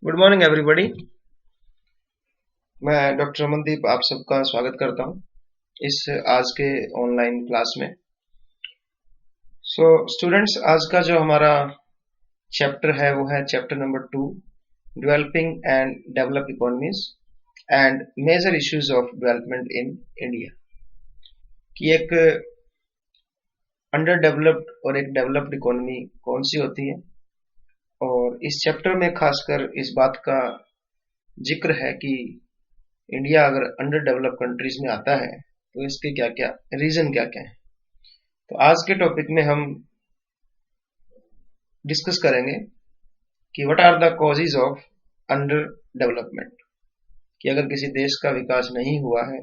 Good morning everybody. मैं doctor Amandeep आप सबका स्वागत करता हूं इस आज के ऑनलाइन क्लास में। स्टूडेंट्स, आज का जो हमारा चैप्टर है वो है chapter number 2, developing and develop economies and major issues of development in India. कि एक अंडर डेवलप्ड और एक डेवलप्ड इकोनॉमी कौन सी होती है, और इस चैप्टर में खासकर इस बात का जिक्र है कि इंडिया अगर अंडर डेवलप कंट्रीज में आता है तो इसके क्या क्या रीजन क्या क्या है। तो आज के टॉपिक में हम डिस्कस करेंगे कि what are the causes of under development. कि अगर किसी देश का विकास नहीं हुआ है,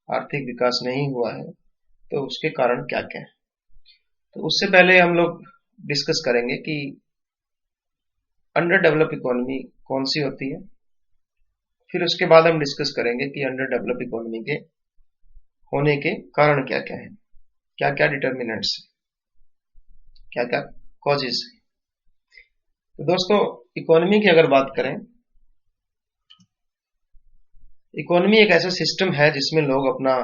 आर्थिक विकास नहीं हुआ है, तो उसके कारण क्या क्या है। तो उससे पहले हम लोग डिस्कस करेंगे कि अंडर डेवलप इकोनॉमी कौन सी होती है। फिर उसके बाद हम डिस्कस करेंगे कि अंडर डेवलप इकोनॉमी के होने के कारण क्या क्या है, क्या क्या डिटर्मिनेंट्स, क्या क्या कॉजेज। तो दोस्तों, इकोनॉमी की अगर बात करें, इकोनॉमी एक ऐसा सिस्टम है जिसमें लोग अपना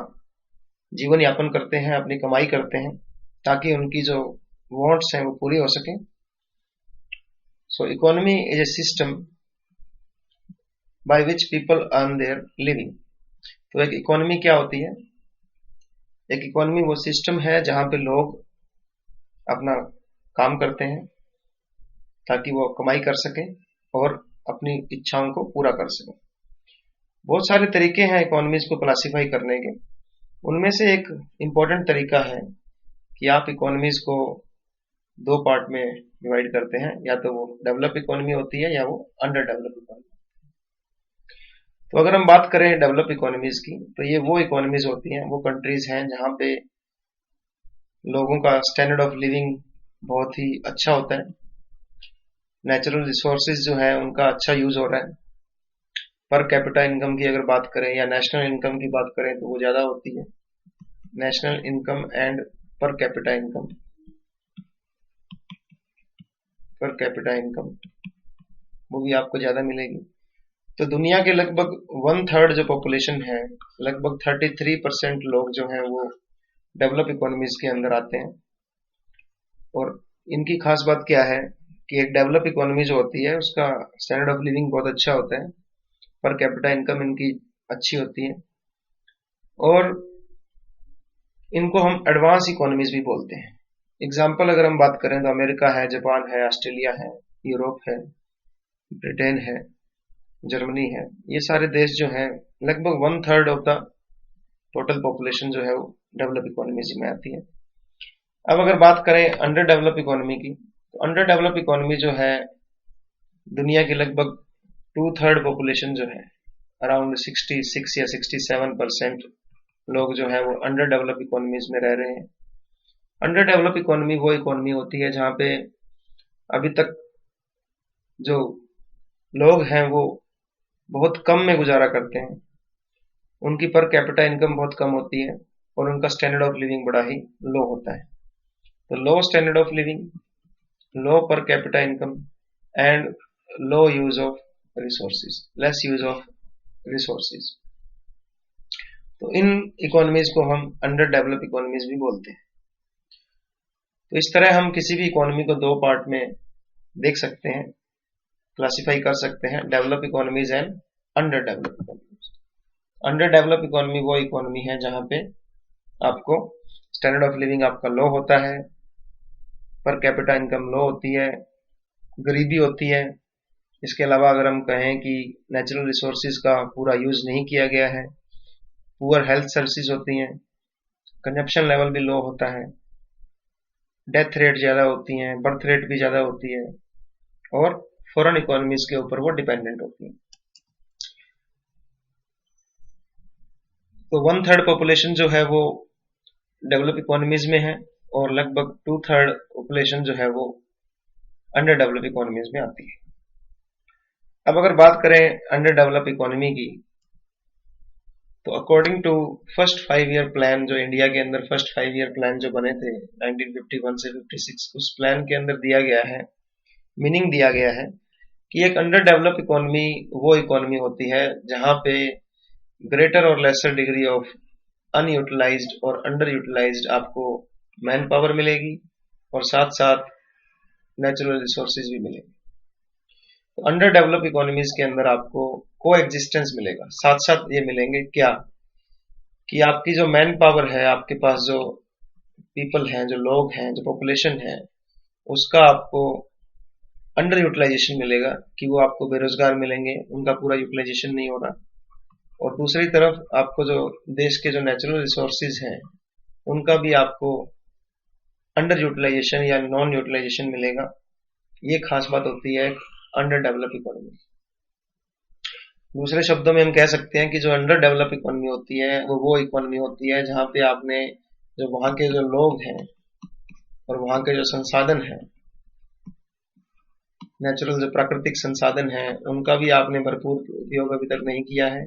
जीवन यापन करते हैं, अपनी कमाई करते हैं, ताकि उनकी जो वांट्स हैं वो पूरी हो सके। So economy is a system by which people earn their living. तो एक इकोनॉमी क्या होती है? एक इकोनॉमी वो सिस्टम है जहां पे लोग अपना काम करते हैं ताकि वो कमाई कर सकें और अपनी इच्छाओं को पूरा कर सकें। बहुत सारे तरीके हैं इकोनॉमीज को क्लासिफाई करने के। उनमें से एक इम्पोर्टेंट तरीका है कि आप इकोनॉमीज को दो पार्ट में डिवाइड करते हैं, या तो वो डेवलप इकोनॉमी होती है या वो अंडर डेवलप इकोनॉमी। तो अगर हम बात करें डेवलप इकोनॉमीज की, तो ये वो इकोनॉमीज होती हैं, वो कंट्रीज हैं जहां पे लोगों का स्टैंडर्ड ऑफ लिविंग बहुत ही अच्छा होता है, नेचुरल रिसोर्सेज जो है उनका अच्छा यूज हो रहा है, पर कैपिटा इनकम की अगर बात करें या नेशनल इनकम की बात करें तो वो ज्यादा होती है। नेशनल इनकम एंड पर कैपिटा इनकम, पर कैपिटा इनकम वो भी आपको ज्यादा मिलेगी। तो दुनिया के लगभग 1/3 जो पॉपुलेशन है, लगभग 33% लोग जो हैं वो डेवलप इकोनॉमीज के अंदर आते हैं। और इनकी खास बात क्या है कि एक डेवलप इकोनॉमी जो होती है उसका स्टैंडर्ड ऑफ लिविंग बहुत अच्छा होता है, पर कैपिटा इनकम इनकी अच्छी होती है, और इनको हम एडवांस इकोनॉमीज भी बोलते हैं। एग्जाम्पल अगर हम बात करें तो अमेरिका है, जापान है, ऑस्ट्रेलिया है, यूरोप है, ब्रिटेन है, जर्मनी है। ये सारे देश जो हैं लगभग 1/3 ऑफ द टोटल पॉपुलेशन जो है वो डेवलप इकोनॉमीज में आती है। अब अगर बात करें अंडर डेवलप इकोनॉमी की, तो अंडर डेवलप इकोनॉमी जो है दुनिया की लगभग 2/3 पॉपुलेशन जो है, अराउंड 66 या 67% लोग जो है वो अंडर डेवलप इकोनॉमीज में रह रहे हैं। अंडर डेवलप इकोनॉमी वो इकोनॉमी होती है जहां पे अभी तक जो लोग हैं वो बहुत कम में गुजारा करते हैं, उनकी पर कैपिटा इनकम बहुत कम होती है और उनका स्टैंडर्ड ऑफ लिविंग बड़ा ही लो होता है। तो low standard of living, low per capita income and low use of resources, less use of resources. तो इन इकोनॉमीज को हम अंडर डेवलप इकोनॉमीज भी बोलते हैं। तो इस तरह हम किसी भी इकोनॉमी को दो पार्ट में देख सकते हैं, क्लासिफाई कर सकते हैं, develop economies and under develop economies. Under develop economy वो इकोनॉमी है जहां पे आपको स्टैंडर्ड ऑफ लिविंग आपका लो होता है, पर कैपिटा इनकम लो होती है, गरीबी होती है। इसके अलावा अगर हम कहें कि नेचुरल रिसोर्सेज का पूरा यूज नहीं किया गया है, पुअर हेल्थ सर्विसेज होती हैं, कंजप्शन लेवल भी लो होता है, डेथ रेट ज्यादा होती हैं, बर्थ रेट भी ज्यादा होती है, और फॉरेन इकोनॉमीज के ऊपर वो डिपेंडेंट होती है। तो 1/3 पॉपुलेशन जो है वो डेवलप इकोनॉमीज में है, और लगभग 2/3 पॉपुलेशन जो है वो अंडर डेवलप इकोनॉमीज में आती है। अब अगर बात करें अंडर डेवलप इकोनॉमी की, तो according to first 5 year plan, जो इंडिया के अंदर फर्स्ट 5 ईयर प्लान जो बने थे 1951 से 56, उस प्लान के अंदर दिया गया है, मीनिंग दिया गया है कि एक अंडर डेवलप इकोनॉमी वो इकोनॉमी होती है जहां पे ग्रेटर और लेसर डिग्री ऑफ अनयूटिलाइज्ड और अंडर यूटिलाइज्ड आपको मैन पावर मिलेगी और साथ साथ नेचुरल रिसोर्सेज भी मिलेंगे। तो अंडर डेवलप इकोनॉमीज के अंदर आपको को एग्जिस्टेंस मिलेगा, साथ साथ ये मिलेंगे क्या कि आपकी जो मैन पावर है, आपके पास जो पीपल हैं, जो लोग हैं, जो पॉपुलेशन है, उसका आपको अंडर यूटिलाइजेशन मिलेगा कि वो आपको बेरोजगार मिलेंगे, उनका पूरा यूटिलाइजेशन नहीं हो रहा। और दूसरी तरफ आपको जो देश के जो नेचुरल रिसोर्सेज हैं उनका भी आपको अंडर यूटिलाइजेशन या नॉन यूटिलाइजेशन मिलेगा। ये खास बात होती है अंडर डेवलप इकोनॉमी। दूसरे शब्दों में हम कह सकते हैं कि जो अंडर डेवलप इकोनॉमी होती है वो इकोनॉमी होती है जहां पे आपने जो वहां के जो लोग हैं और वहां के जो संसाधन हैं, नेचुरल जो प्राकृतिक संसाधन हैं, उनका भी आपने भरपूर उपयोग अभी तक नहीं किया है,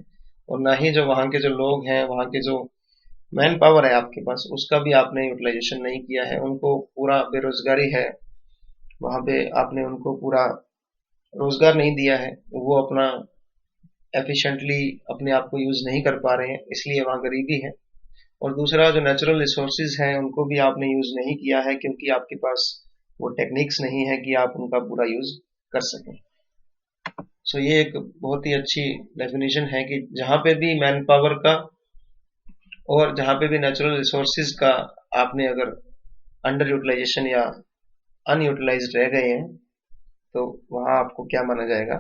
और ना ही जो वहां के जो लोग हैं, वहां के जो मैन पावर है आपके पास, उसका भी आपने यूटिलाइजेशन नहीं किया है। उनको पूरा बेरोजगारी है, वहां पे आपने उनको पूरा रोजगार नहीं दिया है, वो अपना एफिशिएंटली अपने आप को यूज नहीं कर पा रहे हैं, इसलिए वहां गरीबी है। और दूसरा जो नेचुरल रिसोर्सेज हैं उनको भी आपने यूज नहीं किया है क्योंकि आपके पास वो टेक्निक्स नहीं है कि आप उनका पूरा यूज कर सकें। सो ये एक बहुत ही अच्छी डेफिनेशन है कि जहां पे भी मैन पावर का और जहां पे भी नेचुरल रिसोर्सेज का आपने अगर अंडर यूटिलाइजेशन या अनयूटिलाइज्ड रह गए हैं तो वहां आपको क्या माना जाएगा,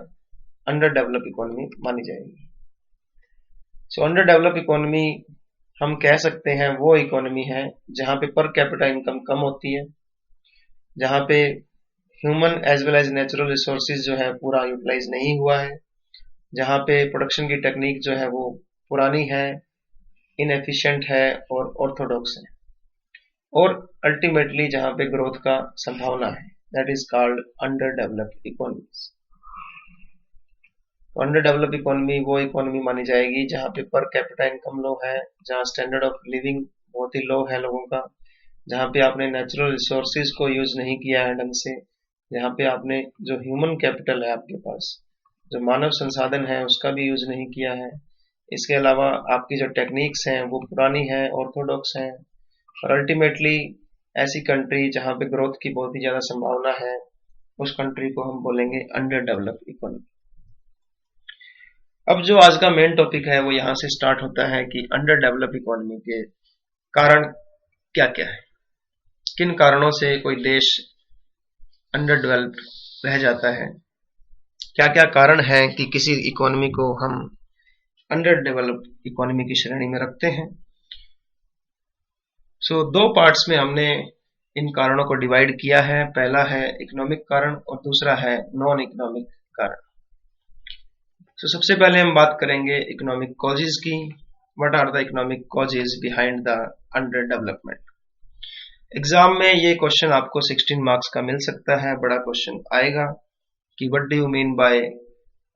अंडर डेवलप इकोनॉमी मानी जाएगी। सो अंडर डेवलप इकोनॉमी हम कह सकते हैं वो इकोनॉमी है जहां पे पर कैपिटा इनकम कम होती है, जहां पे human as well as natural resources जो है पूरा यूटिलाइज नहीं हुआ है, जहां पे प्रोडक्शन की टेक्निक जो है वो पुरानी है, इनएफिशिएंट है और ऑर्थोडॉक्स है, और अल्टीमेटली जहां पे ग्रोथ का संभावना है, that is called under developed economies. Under develop economy वो इकोनॉमी मानी जाएगी जहां पे पर कैपिटा इनकम लो है, जहां स्टैंडर्ड ऑफ लिविंग बहुत ही लो है लोगों का, जहां पे आपने नेचुरल रिसोर्सेज को यूज नहीं किया है ढंग से, जहां पे आपने जो ह्यूमन कैपिटल है आपके पास, जो मानव संसाधन है, उसका भी यूज नहीं किया है। इसके अलावा आपकी जो टेक्निक्स हैं वो पुरानी है, ऑर्थोडॉक्स हैं, और अल्टीमेटली ऐसी कंट्री जहां पे ग्रोथ की बहुत ही ज्यादा संभावना है, उस कंट्री को हम बोलेंगे अंडर डेवलप इकोनॉमी। अब जो आज का मेन टॉपिक है वो यहां से स्टार्ट होता है कि अंडर डेवलप इकोनॉमी के कारण क्या क्या है, किन कारणों से कोई देश अंडर डेवलप रह जाता है, क्या क्या कारण है कि किसी इकोनॉमी को हम अंडर डेवलप इकोनॉमी की श्रेणी में रखते हैं। सो दो पार्ट्स में हमने इन कारणों को डिवाइड किया है, पहला है इकोनॉमिक कारण और दूसरा है नॉन इकोनॉमिक कारण। तो सबसे पहले हम बात करेंगे इकोनॉमिक कॉजेज की। What are the economic causes behind the under development. Exam में ये क्वेश्चन आपको 16 मार्क्स का मिल सकता है, बड़ा क्वेश्चन आएगा कि what do you mean by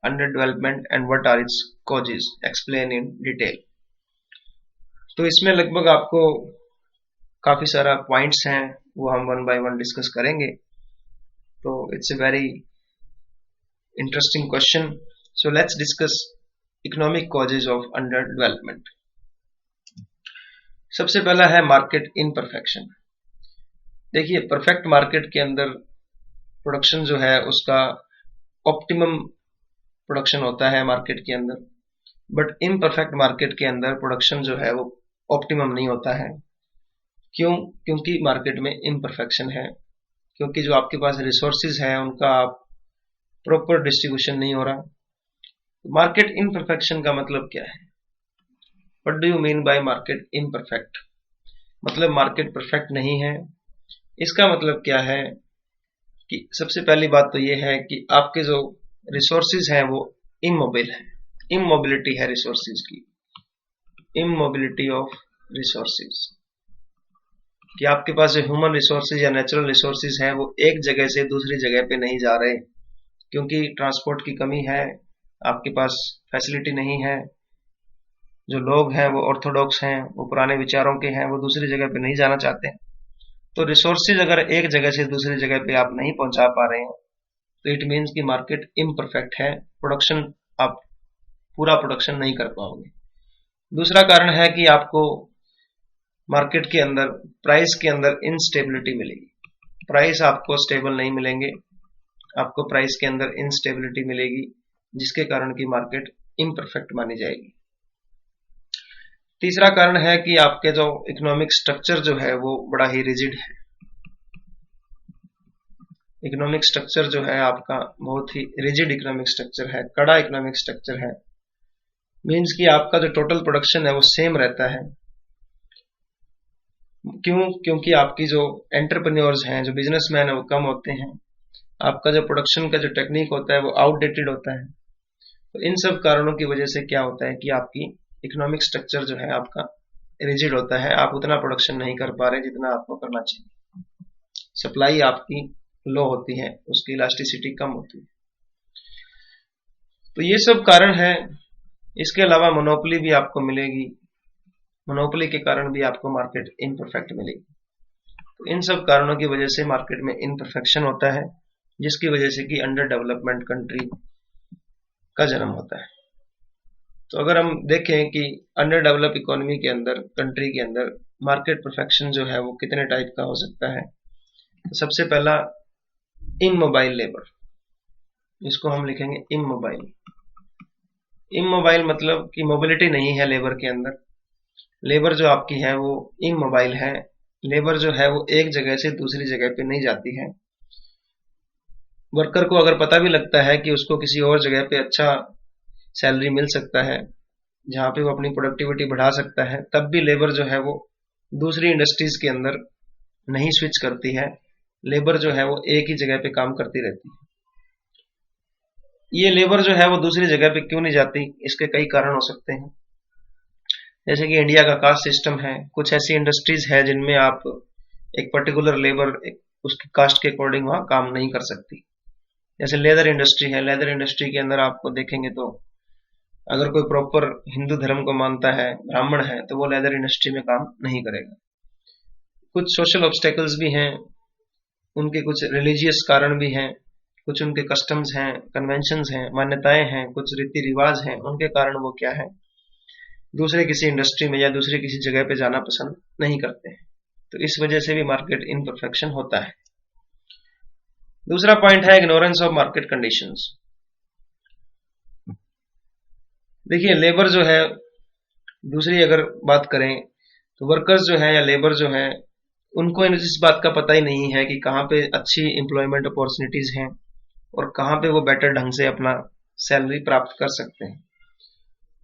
under development and what are its causes, explain in detail. तो इसमें लगभग आपको काफी सारा पॉइंट्स हैं, वो हम वन बाय वन डिस्कस करेंगे। तो it's a very interesting question. So let's discuss economic causes of underdevelopment. सबसे पहला है मार्केट इनपरफेक्शन। देखिए, परफेक्ट मार्केट के अंदर प्रोडक्शन जो है उसका ऑप्टिमम प्रोडक्शन होता है मार्केट के अंदर, बट इनपरफेक्ट मार्केट के अंदर प्रोडक्शन जो है वो ऑप्टिमम नहीं होता है। क्यों? क्योंकि मार्केट में इनपरफेक्शन है, क्योंकि जो आपके पास रिसोर्सेज है उनका प्रॉपर डिस्ट्रीब्यूशन नहीं हो रहा। मार्केट इनपरफेक्शन का मतलब क्या है? What do you mean bye market imperfect? मतलब मार्केट परफेक्ट नहीं है। इसका मतलब क्या है कि सबसे पहली बात तो ये है कि आपके जो रिसोर्सेज हैं वो इमोबाइल है, इमोबिलिटी है रिसोर्सेज की, इमोबिलिटी ऑफ रिसोर्सेज, कि आपके पास जो ह्यूमन रिसोर्सेज या नेचुरल रिसोर्सेज हैं वो एक जगह से दूसरी जगह पे नहीं जा रहे, क्योंकि ट्रांसपोर्ट की कमी है, आपके पास फैसिलिटी नहीं है, जो लोग हैं वो ऑर्थोडॉक्स हैं, वो पुराने विचारों के हैं, वो दूसरी जगह पे नहीं जाना चाहते। तो रिसोर्सेज अगर एक जगह से दूसरी जगह पे आप नहीं पहुंचा पा रहे हैं तो इट मीन्स कि मार्केट इम्परफेक्ट है, प्रोडक्शन आप पूरा प्रोडक्शन नहीं कर पाओगे। दूसरा कारण है कि आपको मार्केट के अंदर प्राइस के अंदर इनस्टेबिलिटी मिलेगी, प्राइस आपको स्टेबल नहीं मिलेंगे, आपको प्राइस के अंदर इनस्टेबिलिटी मिलेगी, जिसके कारण की मार्केट इम्परफेक्ट मानी जाएगी। तीसरा कारण है कि आपके जो इकोनॉमिक स्ट्रक्चर जो है वो बड़ा ही रिजिड है, इकोनॉमिक स्ट्रक्चर जो है आपका बहुत ही रिजिड इकोनॉमिक स्ट्रक्चर है, कड़ा इकोनॉमिक स्ट्रक्चर है। मीन्स कि आपका जो टोटल प्रोडक्शन है वो सेम रहता है। क्यों? क्योंकि आपकी जो एंटरप्रेन्योर्स हैं, जो बिजनेसमैन है वो कम होते हैं, आपका जो प्रोडक्शन का जो टेक्निक होता है वो आउटडेटेड होता है। तो इन सब कारणों की वजह से क्या होता है कि आपकी इकोनॉमिक स्ट्रक्चर जो है आपका रिजिड होता है, आप उतना प्रोडक्शन नहीं कर पा रहे जितना आपको करना चाहिए, सप्लाई आपकी लो होती है, उसकी इलास्टिसिटी कम होती है। तो ये सब कारण है। इसके अलावा मोनोपोली भी आपको मिलेगी, मोनोपोली के कारण भी आपको मार्केट इनपरफेक्ट मिलेगी। तो इन सब कारणों की वजह से मार्केट में इनपरफेक्शन होता है, जिसकी वजह से कि अंडर डेवलपमेंट कंट्री का जन्म होता है। तो अगर हम देखें कि अंडर डेवलप इकोनॉमी के अंदर, कंट्री के अंदर मार्केट परफेक्शन जो है वो कितने टाइप का हो सकता है, तो सबसे पहला इमोबाइल लेबर, इसको हम लिखेंगे इमोबाइल। इमोबाइल मतलब कि मोबिलिटी नहीं है लेबर के अंदर, लेबर जो आपकी है वो इमोबाइल है, लेबर जो है वो एक जगह से दूसरी जगह पे नहीं जाती है। वर्कर को अगर पता भी लगता है कि उसको किसी और जगह पे अच्छा सैलरी मिल सकता है, जहां पे वो अपनी प्रोडक्टिविटी बढ़ा सकता है, तब भी लेबर जो है वो दूसरी इंडस्ट्रीज के अंदर नहीं स्विच करती है, लेबर जो है वो एक ही जगह पे काम करती रहती है। ये लेबर जो है वो दूसरी जगह पे क्यों नहीं जाती, इसके कई कारण हो सकते हैं। जैसे कि इंडिया का कास्ट सिस्टम है, कुछ ऐसी इंडस्ट्रीज है जिनमें आप एक पर्टिकुलर लेबर उसकी कास्ट के अकॉर्डिंग वहां काम नहीं कर सकती। जैसे लेदर इंडस्ट्री है, लेदर इंडस्ट्री के अंदर आपको देखेंगे तो अगर कोई प्रॉपर हिंदू धर्म को मानता है, ब्राह्मण है, तो वो लेदर इंडस्ट्री में काम नहीं करेगा। कुछ सोशल ऑब्स्टेकल्स भी हैं, उनके कुछ रिलीजियस कारण भी हैं, कुछ उनके कस्टम्स हैं, कन्वेंशंस हैं, मान्यताएं हैं, कुछ रीति रिवाज हैं, उनके कारण वो क्या है, दूसरे किसी इंडस्ट्री में या दूसरे किसी जगह पे जाना पसंद नहीं करते हैं। तो इस वजह से भी मार्केट इनपरफेक्शन होता है। दूसरा पॉइंट है इग्नोरेंस ऑफ मार्केट कंडीशंस। देखिए लेबर जो है, दूसरी अगर बात करें तो वर्कर्स जो है या लेबर जो है, उनको इस बात का पता ही नहीं है कि कहाँ पे अच्छी एम्प्लॉयमेंट अपॉर्चुनिटीज हैं और कहाँ पे वो बेटर ढंग से अपना सैलरी प्राप्त कर सकते हैं।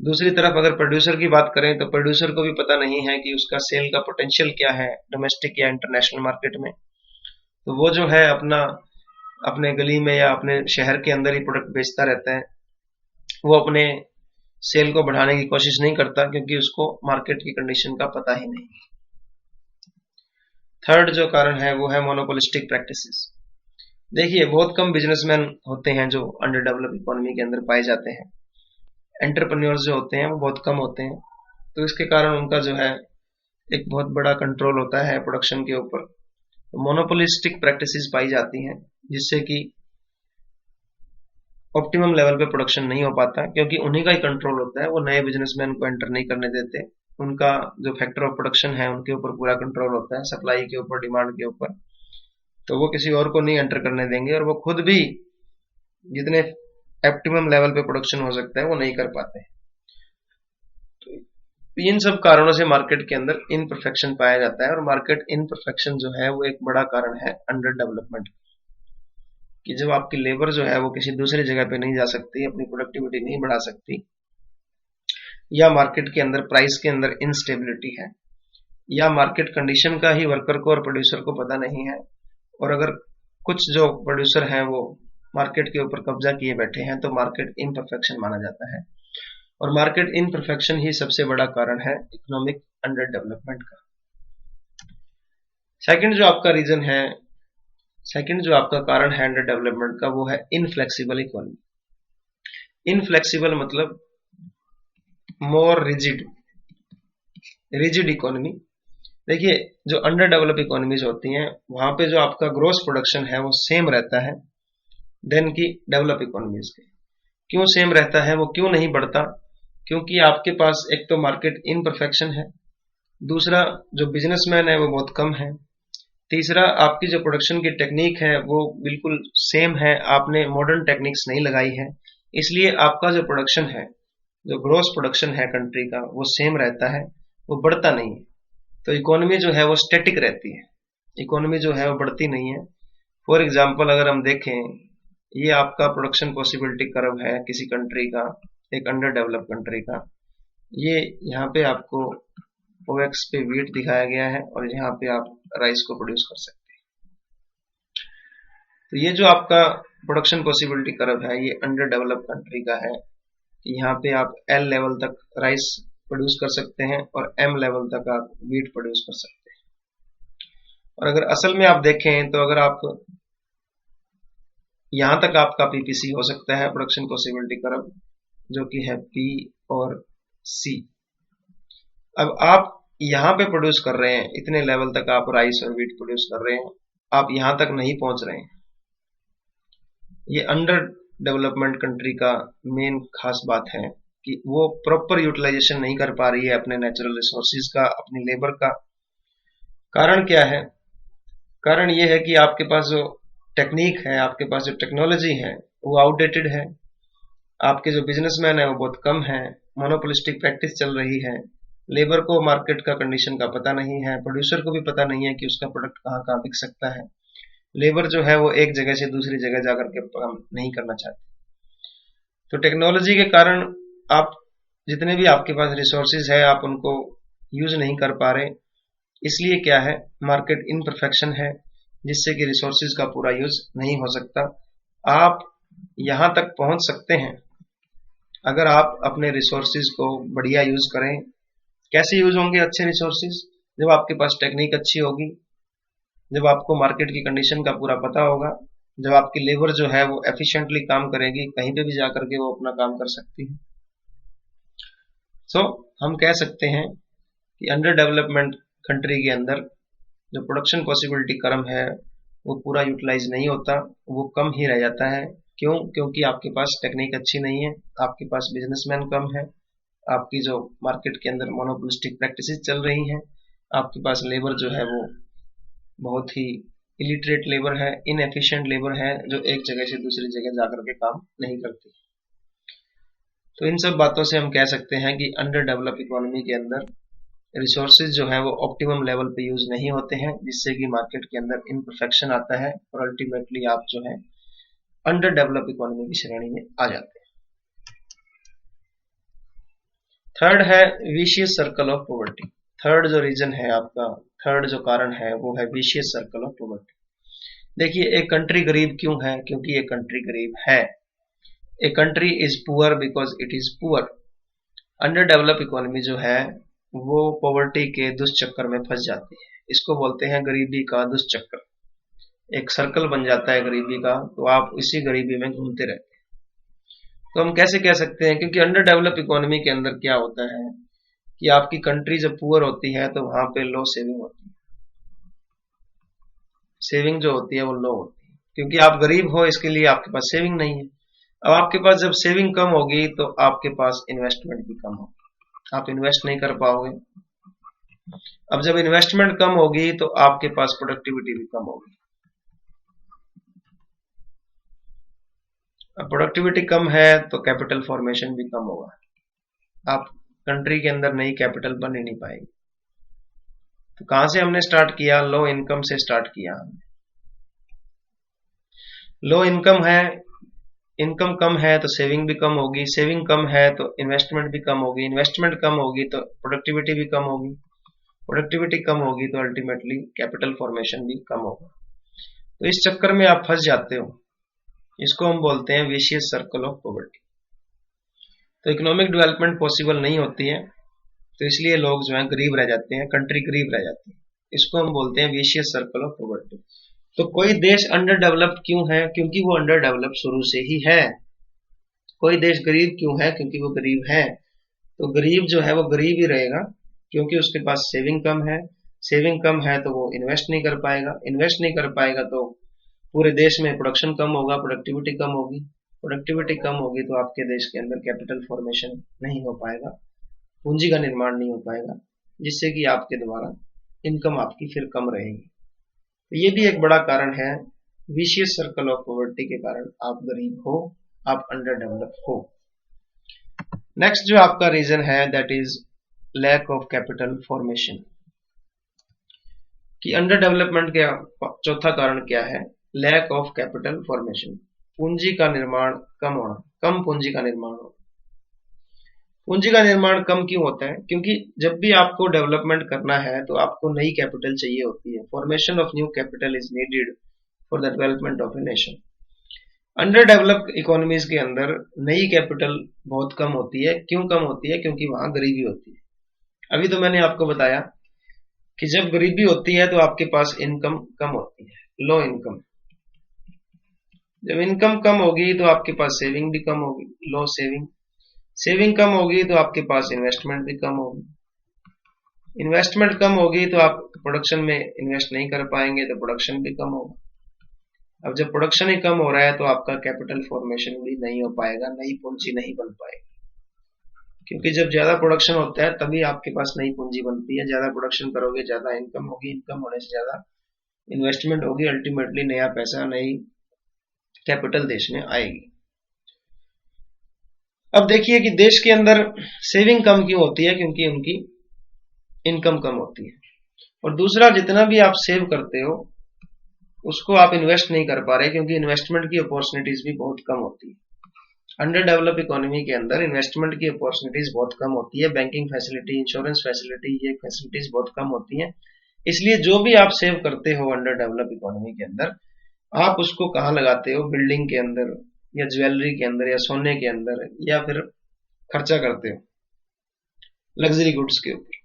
दूसरी तरफ अगर प्रोड्यूसर की बात करें तो प्रोड्यूसर को भी पता नहीं है कि उसका सेल का पोटेंशियल क्या है डोमेस्टिक या इंटरनेशनल मार्केट में। तो वो जो है अपने गली में या अपने शहर के अंदर ही प्रोडक्ट बेचता रहता है, वो अपने सेल को बढ़ाने की कोशिश नहीं करता क्योंकि उसको मार्केट की कंडीशन का पता ही नहीं। थर्ड जो कारण है वो है मोनोपोलिस्टिक प्रैक्टिसेस। देखिए बहुत कम बिजनेसमैन होते हैं जो अंडर डेवलप इकोनॉमी के अंदर पाए जाते हैं, एंटरप्रेन्योर्स जो होते हैं वो बहुत कम होते हैं। तो इसके कारण उनका जो है एक बहुत बड़ा कंट्रोल होता है प्रोडक्शन के ऊपर। तो मोनोपोलिस्टिक प्रैक्टिसेस पाई जाती हैं जिससे कि ऑप्टिमम लेवल पे प्रोडक्शन नहीं हो पाता, क्योंकि उन्हीं का ही कंट्रोल होता है, वो नए बिजनेसमैन को एंटर नहीं करने देते। उनका जो फैक्टर ऑफ प्रोडक्शन है उनके ऊपर पूरा कंट्रोल होता है, सप्लाई के ऊपर, डिमांड के ऊपर। तो वो किसी और को नहीं एंटर करने देंगे और वो खुद भी जितने ऑप्टिमम लेवल पे प्रोडक्शन हो सकता है वो नहीं कर पाते। तो इन सब कारणों से मार्केट के अंदर इनपरफेक्शन पाया जाता है, और मार्केट इनपरफेक्शन जो है वो एक बड़ा कारण है अंडर डेवलपमेंट कि जब आपकी लेबर जो है वो किसी दूसरी जगह पे नहीं जा सकती, अपनी प्रोडक्टिविटी नहीं बढ़ा सकती, या मार्केट के अंदर प्राइस के अंदर इनस्टेबिलिटी है, या मार्केट कंडीशन का ही वर्कर को और प्रोड्यूसर को पता नहीं है, और अगर कुछ जो प्रोड्यूसर हैं वो मार्केट के ऊपर कब्जा किए बैठे हैं, तो मार्केट इनपरफेक्शन माना जाता है। और मार्केट इनपरफेक्शन ही सबसे बड़ा कारण है इकोनॉमिक अंडर डेवलपमेंट का। सेकंड जो आपका रीजन है, सेकंड जो आपका कारण है अंडर डेवलपमेंट का, वो है इनफ्लेक्सिबल इकोनॉमी। इनफ्लेक्सिबल मतलब मोर रिजिड, रिजिड इकोनॉमी। देखिए जो अंडर डेवलप इकोनॉमीज होती हैं वहां पे जो आपका ग्रोस प्रोडक्शन है वो सेम रहता है, देन की डेवलप इकोनॉमीज के। क्यों सेम रहता है, वो क्यों नहीं बढ़ता? क्योंकि आपके पास एक तो मार्केट इनपरफेक्शन है, दूसरा जो बिजनेसमैन है वो बहुत कम है, तीसरा आपकी जो प्रोडक्शन की टेक्निक है वो बिल्कुल सेम है, आपने मॉडर्न टेक्निक्स नहीं लगाई है, इसलिए आपका जो प्रोडक्शन है, जो ग्रोस प्रोडक्शन है कंट्री का, वो सेम रहता है, वो बढ़ता नहीं है। तो इकोनॉमी जो है वो स्टैटिक रहती है, इकोनॉमी जो है वो बढ़ती नहीं है। फॉर एग्जाम्पल अगर हम देखें, ये आपका प्रोडक्शन पॉसिबिलिटी कर्व है किसी कंट्री का, एक अंडर डेवलप कंट्री का। ये यहाँ पे आपको ओएक्स पे वीट दिखाया गया है और यहाँ पे आप राइस को प्रोड्यूस कर सकते हैं। तो ये जो आपका प्रोडक्शन पॉसिबिलिटी कर्व है ये अंडर डेवलप कंट्री का है। यहाँ पे आप एल लेवल तक राइस प्रोड्यूस कर सकते हैं और एम लेवल तक आप वीट प्रोड्यूस कर सकते हैं। और अगर असल में आप देखें तो अगर आप यहाँ तक आपका पीपीसी हो सकता है, प्रोडक्शन पॉसिबिलिटी कर्व, जो कि है पी और सी। अब आप यहाँ पे प्रोड्यूस कर रहे हैं, इतने लेवल तक आप राइस और वीट प्रोड्यूस कर रहे हैं, आप यहाँ तक नहीं पहुंच रहे हैं। ये अंडर डेवलपमेंट कंट्री का मेन खास बात है कि वो प्रॉपर यूटिलाइजेशन नहीं कर पा रही है अपने नेचुरल रिसोर्सेज का, अपनी लेबर का। कारण क्या है? कारण ये है कि आपके पास जो टेक्निक है, आपके पास जो टेक्नोलॉजी है वो आउटडेटेड है, आपके जो बिजनेसमैन है वो बहुत कम है, मोनोपोलिस्टिक प्रैक्टिस चल रही है, लेबर को मार्केट का कंडीशन का पता नहीं है, प्रोड्यूसर को भी पता नहीं है कि उसका प्रोडक्ट कहाँ कहाँ बिक सकता है, लेबर जो है वो एक जगह से दूसरी जगह जाकर के काम नहीं करना चाहते। तो टेक्नोलॉजी के कारण आप जितने भी आपके पास रिसोर्सेज है आप उनको यूज नहीं कर पा रहे, इसलिए क्या है, मार्केट इनपरफेक्शन है, जिससे कि रिसोर्सेज का पूरा यूज नहीं हो सकता। आप यहां तक पहुंच सकते हैं अगर आप अपने रिसोर्सेज को बढ़िया यूज करें। कैसे यूज होंगे अच्छे रिसोर्सेज? जब आपके पास टेक्निक अच्छी होगी, जब आपको मार्केट की कंडीशन का पूरा पता होगा, जब आपकी लेबर जो है वो एफिशिएंटली काम करेगी, कहीं पे भी जाकर के वो अपना काम कर सकती है। सो हम कह सकते हैं कि अंडर डेवलपमेंट कंट्री के अंदर जो प्रोडक्शन पॉसिबिलिटी कर्व है वो पूरा यूटिलाइज नहीं होता, वो कम ही रह जाता है। क्यों? क्योंकि आपके पास टेक्निक अच्छी नहीं है, आपके पास बिजनेसमैन कम है, आपकी जो मार्केट के अंदर मोनोपोलिस्टिक प्रैक्टिसेस चल रही हैं, आपके पास लेबर जो है वो बहुत ही इलिटरेट लेबर है, इनएफिशिएंट लेबर है, जो एक जगह से दूसरी जगह जाकर के काम नहीं करती। तो इन सब बातों से हम कह सकते हैं कि अंडर डेवलप इकोनॉमी के अंदर रिसोर्सेज जो है वो ऑप्टिमम लेवल पे यूज नहीं होते हैं, जिससे कि मार्केट के अंदर इनपरफेक्शन आता है और अल्टीमेटली आप जो है अंडर डेवलप इकोनॉमी की श्रेणी में आ जाते हैं। थर्ड है vicious circle of poverty. Third जो रीजन है आपका, थर्ड जो कारण है वो है विशियस सर्कल ऑफ पॉवर्टी। देखिए, एक कंट्री गरीब क्यों है? क्योंकि एक कंट्री गरीब है। A country is poor because it is poor. Under develop economy जो है वो पॉवर्टी के दुष्चक्कर में फंस जाती है, इसको बोलते हैं गरीबी का दुष्चक्कर। एक सर्कल बन जाता है गरीबी का, तो आप इसी गरीबी में घूमते रहते हैं। तो हम कैसे कह सकते हैं? क्योंकि अंडर डेवलप इकोनॉमी के अंदर क्या होता है कि आपकी कंट्री जब पुअर होती है तो वहां पे लो सेविंग होती है, सेविंग जो होती है वो लो होती है, क्योंकि आप गरीब हो, इसके लिए आपके पास सेविंग नहीं है। अब आपके पास जब सेविंग कम होगी तो आपके पास इन्वेस्टमेंट भी कम होगी, आप इन्वेस्ट नहीं कर पाओगे। अब जब इन्वेस्टमेंट कम होगी तो आपके पास प्रोडक्टिविटी भी कम होगी। अब प्रोडक्टिविटी कम है तो कैपिटल फॉर्मेशन भी कम होगा, आप कंट्री के अंदर नई कैपिटल बन ही नहीं पाएगी। तो कहां से हमने स्टार्ट किया? लो इनकम से स्टार्ट किया हमने। लो इनकम है, इनकम कम है तो सेविंग भी कम होगी, सेविंग कम है तो इन्वेस्टमेंट भी कम होगी, इन्वेस्टमेंट कम होगी तो प्रोडक्टिविटी भी कम होगी, प्रोडक्टिविटी कम होगी तो अल्टीमेटली कैपिटल फॉर्मेशन भी कम होगा। तो इस चक्कर में आप फंस जाते हो, इसको हम बोलते हैं विशियस सर्कल ऑफ पॉवर्टी। तो इकोनॉमिक डेवलपमेंट पॉसिबल नहीं होती है, तो इसलिए लोग जो है गरीब रह जाते हैं, कंट्री गरीब रह जाती है, इसको हम बोलते हैं विशियस सर्कल ऑफ पॉवर्टी। तो कोई देश अंडर डेवलप्ड क्यों है? क्योंकि वो अंडर डेवलप्ड शुरू से ही है। कोई देश गरीब क्यों है? क्योंकि वो गरीब है। तो गरीब जो है वो गरीब ही रहेगा, क्योंकि उसके पास सेविंग कम है, सेविंग कम है तो वो इन्वेस्ट नहीं कर पाएगा, इन्वेस्ट नहीं कर पाएगा तो पूरे देश में प्रोडक्शन कम होगा, प्रोडक्टिविटी कम होगी। प्रोडक्टिविटी कम होगी तो आपके देश के अंदर कैपिटल फॉर्मेशन नहीं हो पाएगा, पूंजी का निर्माण नहीं हो पाएगा, जिससे कि आपके द्वारा इनकम आपकी फिर कम रहेगी। तो ये भी एक बड़ा कारण है, विशियस सर्कल ऑफ पॉवर्टी के कारण आप गरीब हो, आप अंडर डेवलप हो। नेक्स्ट जो आपका रीजन है that is lack of capital formation. कि अंडर डेवलपमेंट का चौथा कारण क्या है? लैक ऑफ कैपिटल फॉर्मेशन, पूंजी का निर्माण कम होना, कम पूंजी का निर्माण होना। पूंजी का निर्माण कम क्यों होता है? क्योंकि जब भी आपको डेवलपमेंट करना है तो आपको नई कैपिटल चाहिए होती है। Formation of new capital is needed for the development of a nation. Under developed economies के अंदर नई कैपिटल बहुत कम होती है। क्यों कम होती है? क्योंकि वहां गरीबी होती है। अभी तो मैंने आपको बताया कि जब गरीबी होती है तो आपके पास इनकम कम होती है, लो इनकम। जब इनकम कम होगी तो आपके पास सेविंग भी कम होगी, लो सेविंग। सेविंग कम होगी तो आपके पास इन्वेस्टमेंट भी कम होगी। इन्वेस्टमेंट कम होगी तो आप प्रोडक्शन में इन्वेस्ट नहीं कर पाएंगे, तो प्रोडक्शन भी कम होगा। अब जब प्रोडक्शन ही कम हो रहा है तो आपका कैपिटल फॉर्मेशन भी नहीं हो पाएगा, नई पूंजी नहीं बन पाएगी। क्योंकि जब ज्यादा प्रोडक्शन होता है तभी आपके पास नई पूंजी बनती है। ज्यादा प्रोडक्शन करोगे, ज्यादा इनकम होगी, इनकम होने से ज्यादा इन्वेस्टमेंट होगी, अल्टीमेटली नया पैसा, नई कैपिटल देश में आएगी। अब देखिए कि देश के अंदर सेविंग कम क्यों होती है? क्योंकि उनकी इनकम कम होती है। और दूसरा, जितना भी आप सेव करते हो उसको आप इन्वेस्ट नहीं कर पा रहे, क्योंकि इन्वेस्टमेंट की अपॉर्चुनिटीज भी बहुत कम होती है। अंडर डेवलप इकोनॉमी के अंदर इन्वेस्टमेंट की अपॉर्चुनिटीज बहुत कम होती है। बैंकिंग फैसिलिटी, इंश्योरेंस फैसिलिटी, ये फैसिलिटीज बहुत कम होती हैं। इसलिए जो भी आप सेव करते हो अंडर डेवलप इकोनॉमी के अंदर, आप उसको कहाँ लगाते हो? बिल्डिंग के अंदर, या ज्वेलरी के अंदर, या सोने के अंदर, या फिर खर्चा करते हो लग्जरी गुड्स के ऊपर।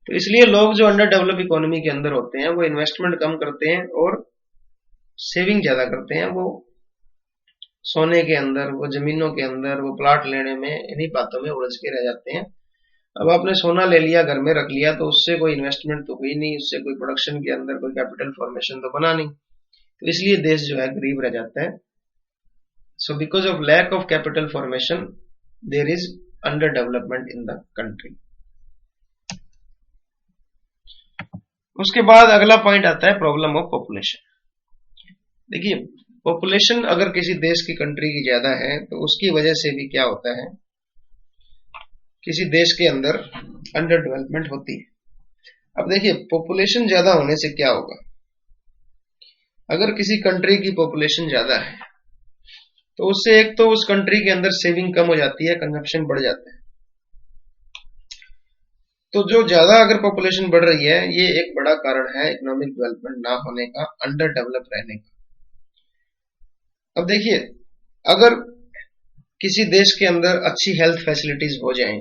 तो इसलिए लोग जो अंडर डेवलप इकोनॉमी के अंदर होते हैं वो इन्वेस्टमेंट कम करते हैं और सेविंग ज्यादा करते हैं। वो सोने के अंदर, वो जमीनों के अंदर, वो प्लाट लेने में, इन्हीं बातों में उलझ के रह जाते हैं। अब आपने सोना ले लिया, घर में रख लिया, तो उससे कोई इन्वेस्टमेंट तो हुई नहीं, उससे कोई प्रोडक्शन के अंदर कोई कैपिटल फॉर्मेशन तो बना नहीं। तो इसलिए देश जो है गरीब रह जाता है। So because of lack of capital formation there is under development in the country. उसके बाद अगला पॉइंट आता है प्रॉब्लम ऑफ पॉपुलेशन। देखिए, पॉपुलेशन अगर किसी देश की, कंट्री की ज्यादा है तो उसकी वजह से भी क्या होता है, किसी देश के अंदर अंडर डेवलपमेंट होती है। अब देखिए, पॉपुलेशन ज्यादा होने से क्या होगा? अगर किसी कंट्री की पॉपुलेशन ज्यादा है तो उससे एक तो उस कंट्री के अंदर सेविंग कम हो जाती है, कंजप्शन बढ़ जाता है। तो जो ज्यादा अगर पॉपुलेशन बढ़ रही है, ये एक बड़ा कारण है इकोनॉमिक डेवलपमेंट ना होने का, अंडर डेवलप रहने का। अब देखिए, अगर किसी देश के अंदर अच्छी हेल्थ फैसिलिटीज हो जाएं,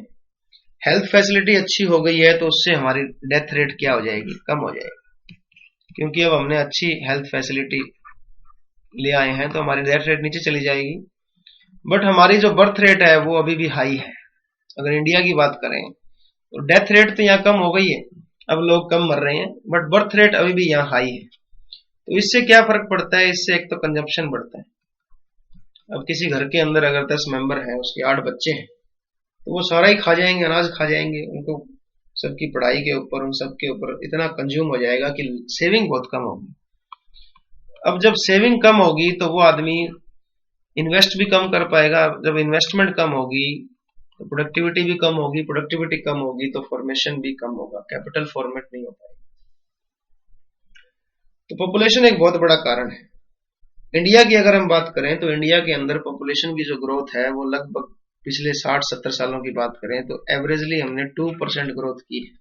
हेल्थ फैसिलिटी अच्छी हो गई है तो उससे हमारी डेथ रेट क्या हो जाएगी? कम हो जाएगी। क्योंकि अब हमने अच्छी हेल्थ फैसिलिटी ले आए हैं तो हमारी डेथ रेट नीचे चली जाएगी। बट हमारी जो बर्थ रेट है वो अभी भी हाई है। अगर इंडिया की बात करें तो डेथ रेट तो यहाँ कम हो गई है, अब लोग कम मर रहे हैं, बट बर्थ रेट अभी भी यहाँ हाई है। तो इससे क्या फर्क पड़ता है? इससे एक तो कंजप्शन बढ़ता है। अब किसी घर के अंदर अगर 10 मेंबर हैं, उसके 8 बच्चे हैं, तो वो सारा ही खा जाएंगे, अनाज खा जाएंगे। उनको सबकी पढ़ाई के ऊपर, उन सब के ऊपर इतना कंज्यूम हो जाएगा कि सेविंग बहुत कम होगी। अब जब सेविंग कम होगी तो वो आदमी इन्वेस्ट भी कम कर पाएगा। जब इन्वेस्टमेंट कम होगी तो प्रोडक्टिविटी भी कम होगी, प्रोडक्टिविटी कम होगी तो फॉर्मेशन भी कम होगा, कैपिटल फॉर्मेट नहीं हो पाएगा। तो पॉपुलेशन एक बहुत बड़ा कारण है। इंडिया की अगर हम बात करें तो इंडिया के अंदर पॉपुलेशन की जो ग्रोथ है वो लगभग पिछले 60-70 सालों की बात करें तो एवरेजली हमने 2% ग्रोथ की है।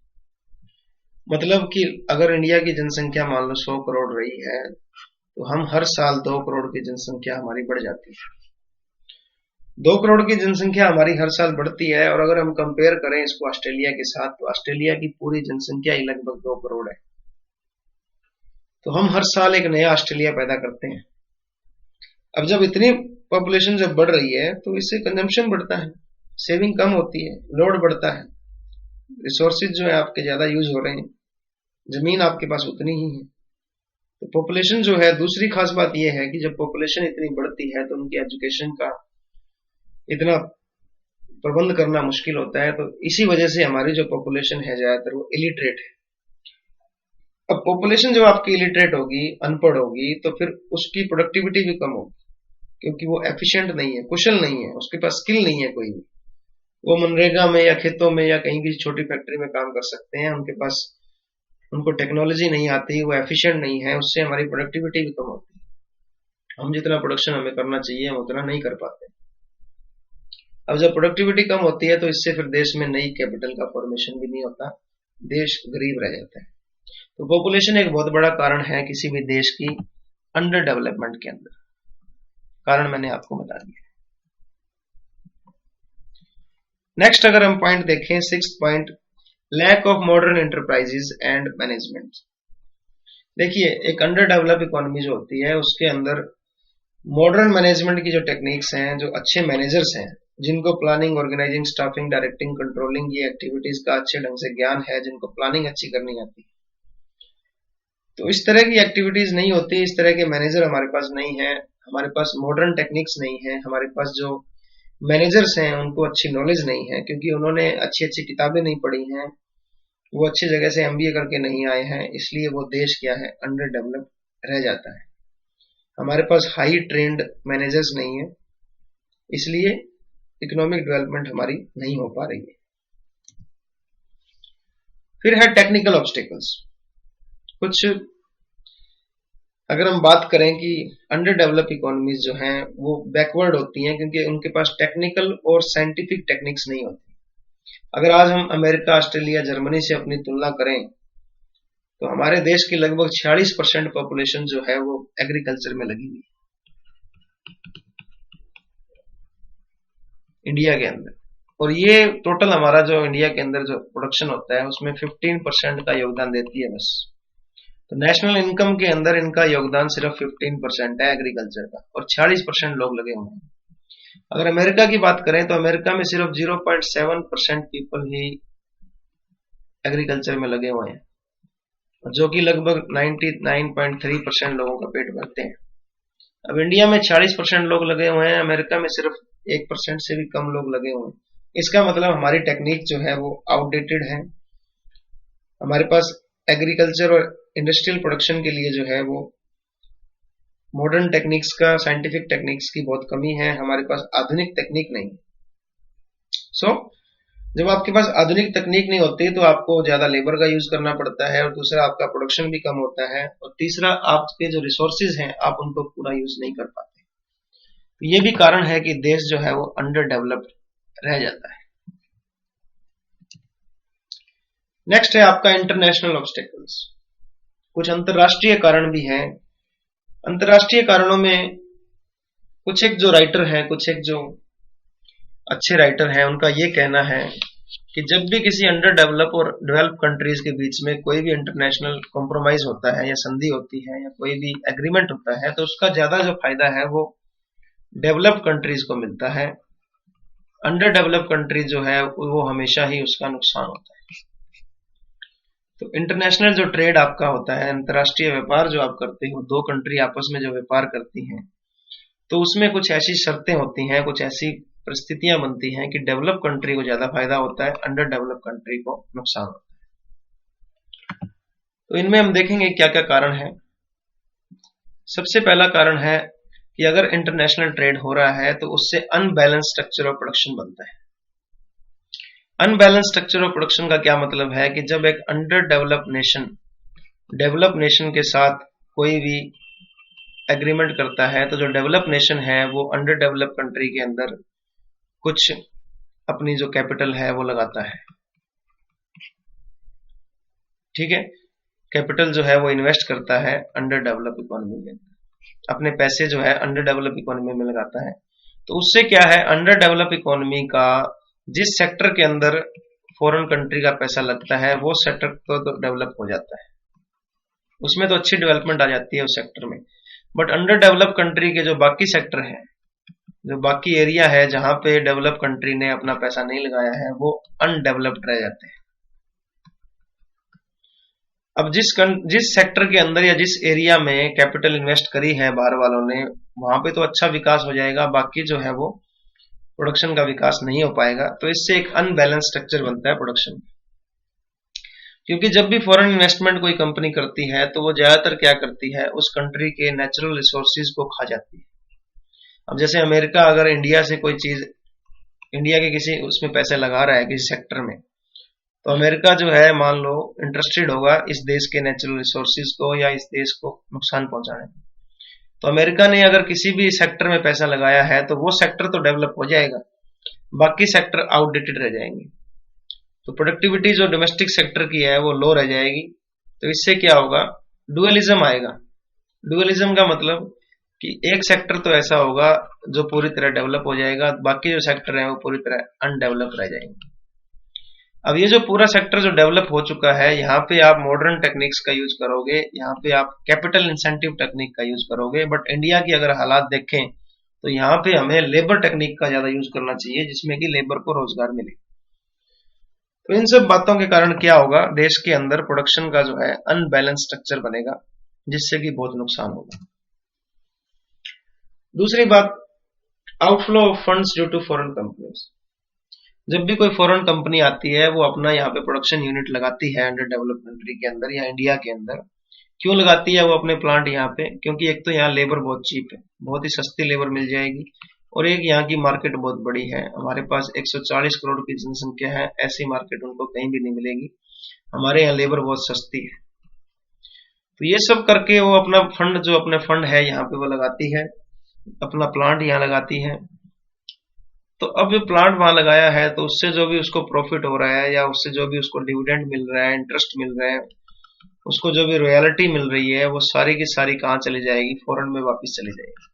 मतलब कि अगर इंडिया की जनसंख्या मान लो 100 करोड़ रही है तो हम हर साल 2 करोड़ की जनसंख्या हमारी बढ़ जाती है। 2 करोड़ की जनसंख्या हमारी हर साल बढ़ती है। और अगर हम कंपेयर करें इसको ऑस्ट्रेलिया के साथ, तो ऑस्ट्रेलिया की पूरी जनसंख्या ही लगभग 2 करोड़ है। तो हम हर साल एक नया ऑस्ट्रेलिया पैदा करते हैं। अब जब इतनी पॉपुलेशन जब बढ़ रही है तो इससे कंजम्पशन बढ़ता है, सेविंग कम होती है, लोड बढ़ता है, रिसोर्सेज जो है आपके ज्यादा यूज हो रहे हैं, जमीन आपके पास उतनी ही है। तो पॉपुलेशन जो है, दूसरी खास बात यह है कि जब पॉपुलेशन इतनी बढ़ती है तो उनकी एजुकेशन का इतना प्रबंध करना मुश्किल होता है। तो इसी वजह से हमारी जो पॉपुलेशन है ज्यादातर वो इलिटरेट है। अब पॉपुलेशन जब आपकी इलिटरेट होगी, अनपढ़ होगी, तो फिर उसकी प्रोडक्टिविटी भी कम होगी, क्योंकि वो एफिशिएंट नहीं है, कुशल नहीं है, उसके पास स्किल नहीं है कोई भी। वो मनरेगा में या खेतों में या कहीं किसी छोटी फैक्ट्री में काम कर सकते हैं, उनके पास उनको टेक्नोलॉजी नहीं आती, वो एफिशिएंट नहीं है, उससे हमारी प्रोडक्टिविटी भी कम होती है। हम जितना प्रोडक्शन हमें करना चाहिए हम उतना नहीं कर पाते। अब जब प्रोडक्टिविटी कम होती है तो इससे फिर देश में नई कैपिटल का फॉर्मेशन भी नहीं होता, देश गरीब रह जाता है। तो पॉपुलेशन एक बहुत बड़ा कारण है किसी भी देश की अंडर डेवलपमेंट के अंदर। कारण मैंने आपको बता दिया। नेक्स्ट अगर हम पॉइंट देखें, 6th point, lack of modern enterprises and management. देखिए, एक अंडर डेवलप इकोनॉमी जो होती है उसके अंदर मॉडर्न मैनेजमेंट की जो टेक्निक्स हैं, जो अच्छे मैनेजर्स हैं, जिनको planning, organising, staffing, directing, controlling, ये एक्टिविटीज का अच्छे ढंग से ज्ञान है, जिनको प्लानिंग अच्छी करनी आती है, तो इस तरह की एक्टिविटीज नहीं होती, इस तरह के मैनेजर हमारे पास नहीं है, हमारे पास मॉडर्न टेक्निक्स नहीं है, हमारे पास जो मैनेजर्स हैं उनको अच्छी नॉलेज नहीं है, क्योंकि उन्होंने अच्छी अच्छी किताबें नहीं पढ़ी हैं, वो अच्छी जगह से एमबीए करके नहीं आए हैं, इसलिए वो देश क्या है, अंडर डेवलप रह जाता है। हमारे पास हाई ट्रेंड मैनेजर्स नहीं है, इसलिए इकोनॉमिक डेवलपमेंट हमारी नहीं हो पा रही है। फिर है टेक्निकल ऑब्स्टिकल्स। कुछ अगर हम बात करें कि अंडर डेवलप इकोनॉमीज जो हैं वो बैकवर्ड होती हैं, क्योंकि उनके पास टेक्निकल और साइंटिफिक टेक्निक्स नहीं होती। अगर आज हम अमेरिका, ऑस्ट्रेलिया, जर्मनी से अपनी तुलना करें तो हमारे देश की लगभग 46% पॉपुलेशन जो है वो एग्रीकल्चर में लगी हुई है इंडिया के अंदर, और ये टोटल हमारा जो इंडिया के अंदर जो प्रोडक्शन होता है उसमें 15% का योगदान देती है बस। तो नेशनल इनकम के अंदर इनका योगदान सिर्फ 15% है एग्रीकल्चर का, और 46% लोग लगे हुए हैं। अगर अमेरिका की बात करें तो अमेरिका में सिर्फ 0.7% पीपल ही एग्रीकल्चर में लगे हुए हैं, जो कि लगभग 99.3% लोगों का पेट भरते हैं। अब इंडिया में 46% लोग लगे हुए हैं, अमेरिका में सिर्फ 1% से भी कम लोग लगे हुए हैं। इसका मतलब हमारी टेक्निक जो है वो आउटडेटेड है। हमारे पास एग्रीकल्चर और इंडस्ट्रियल प्रोडक्शन के लिए जो है वो मॉडर्न टेक्निक्स का, साइंटिफिक टेक्निक्स की बहुत कमी है, हमारे पास आधुनिक तकनीक नहीं। जब आपके पास आधुनिक तकनीक नहीं होती तो आपको ज्यादा लेबर का यूज करना पड़ता है, और दूसरा आपका प्रोडक्शन भी कम होता है, और तीसरा आपके जो रिसोर्सेज हैं आप उनको पूरा यूज नहीं कर पाते। तो ये भी कारण है कि देश जो है वो अंडर डेवलप्ड रह जाता है। नेक्स्ट है आपका इंटरनेशनल ऑब्स्टेकल्स। कुछ अंतरराष्ट्रीय कारण भी हैं। अंतरराष्ट्रीय कारणों में कुछ एक जो राइटर हैं, कुछ एक जो अच्छे राइटर हैं, उनका ये कहना है कि जब भी किसी अंडर डेवलप और डेवलप कंट्रीज के बीच में कोई भी इंटरनेशनल कॉम्प्रोमाइज होता है या संधि होती है या कोई भी एग्रीमेंट होता है, तो उसका ज्यादा जो फायदा है वो डेवलप कंट्रीज को मिलता है। अंडर डेवलप कंट्रीज जो है वो हमेशा ही उसका नुकसान होता है। तो इंटरनेशनल जो ट्रेड आपका होता है, अंतरराष्ट्रीय व्यापार जो आप करते हो, दो कंट्री आपस में जो व्यापार करती हैं, तो उसमें कुछ ऐसी शर्तें होती हैं, कुछ ऐसी परिस्थितियां बनती हैं कि डेवलप कंट्री को ज्यादा फायदा होता है, अंडर डेवलप कंट्री को नुकसान होता है। तो इनमें हम देखेंगे क्या क्या कारण है। सबसे पहला कारण है कि अगर इंटरनेशनल ट्रेड हो रहा है तो उससे अनबैलेंस स्ट्रक्चर ऑफ प्रोडक्शन बनता है। अनबैलेंस स्ट्रक्चर ऑफ प्रोडक्शन का क्या मतलब है कि जब एक अंडर डेवलप नेशन के साथ कोई भी एग्रीमेंट करता है, तो जो डेवलप नेशन है वो अंडर डेवलप कंट्री के अंदर कुछ अपनी जो कैपिटल है वो लगाता है। ठीक है, कैपिटल जो है वो इन्वेस्ट करता है अंडर डेवलप इकोनॉमी में, अपने पैसे जो है अंडर डेवलप इकोनॉमी में लगाता है। तो उससे क्या है, अंडर डेवलप इकोनॉमी का जिस सेक्टर के अंदर फॉरेन कंट्री का पैसा लगता है वो सेक्टर तो डेवलप हो जाता है, उसमें तो अच्छी डेवलपमेंट आ जाती है उस सेक्टर में। बट अंडर डेवलप कंट्री के जो बाकी सेक्टर हैं, जो बाकी एरिया है जहां पे डेवलप कंट्री ने अपना पैसा नहीं लगाया है, वो अनडेवलप्ड रह जाते हैं। अब जिस सेक्टर के अंदर या जिस एरिया में कैपिटल इन्वेस्ट करी है बाहर वालों ने, वहां पे तो अच्छा विकास हो जाएगा, बाकी जो है वो प्रोडक्शन का विकास नहीं हो पाएगा। तो इससे एक अनबैलेंस स्ट्रक्चर बनता है प्रोडक्शन। क्योंकि जब भी फॉरेन इन्वेस्टमेंट कोई कंपनी करती है तो वो ज्यादातर क्या करती है, उस कंट्री के नेचुरल रिसोर्सेज को खा जाती है। अब जैसे अमेरिका अगर इंडिया से कोई चीज, इंडिया के किसी उसमें पैसे लगा रहा है किसी सेक्टर में, तो अमेरिका जो है मान लो इंटरेस्टेड होगा इस देश के नेचुरल रिसोर्सेज को या इस देश को नुकसान पहुंचाने में। तो अमेरिका ने अगर किसी भी सेक्टर में पैसा लगाया है तो वो सेक्टर तो डेवलप हो जाएगा, बाकी सेक्टर आउटडेटेड रह जाएंगे। तो प्रोडक्टिविटी जो डोमेस्टिक सेक्टर की है वो लो रह जाएगी। तो इससे क्या होगा, डुअलिज्म आएगा। डुअलिज्म का मतलब कि एक सेक्टर तो ऐसा होगा जो पूरी तरह डेवलप हो जाएगा, बाकी जो सेक्टर है वो पूरी तरह अनडेवलप रह जाएंगे। अब ये जो पूरा सेक्टर जो डेवलप हो चुका है, यहाँ पे आप मॉडर्न टेक्निक्स का यूज करोगे, यहाँ पे आप कैपिटल इंसेंटिव टेक्निक का यूज करोगे। बट इंडिया की अगर हालात देखें तो यहाँ पे हमें लेबर टेक्निक का ज्यादा यूज करना चाहिए, जिसमें कि लेबर को रोजगार मिले। तो इन सब बातों के कारण क्या होगा, देश के अंदर प्रोडक्शन का जो है अनबैलेंस स्ट्रक्चर बनेगा, जिससे कि बहुत नुकसान होगा। दूसरी बात, outflow of funds due to foreign companies. जब भी कोई फॉरेन कंपनी आती है वो अपना यहाँ पे प्रोडक्शन यूनिट लगाती है अंडर डेवलप्ड कंट्री के अंदर या इंडिया के अंदर। क्यों लगाती है वो अपने प्लांट यहाँ पे, क्योंकि एक तो यहाँ लेबर बहुत चीप है, बहुत ही सस्ती लेबर मिल जाएगी, और एक यहाँ की मार्केट बहुत बड़ी है। हमारे पास 140 करोड़ की जनसंख्या है, ऐसी मार्केट उनको कहीं भी नहीं मिलेगी। हमारे यहाँ लेबर बहुत सस्ती है। तो ये सब करके वो अपना फंड, जो अपने फंड है यहाँ पे वो लगाती है, अपना प्लांट यहाँ लगाती है। तो अब जो प्लांट वहां लगाया है तो उससे जो भी उसको प्रॉफिट हो रहा है या उससे जो भी उसको डिविडेंड मिल रहा है, इंटरेस्ट मिल रहा है, उसको जो भी रॉयल्टी मिल रही है, वो सारी की सारी कहाँ चली जाएगी, फॉरेन में वापस चली जाएगी।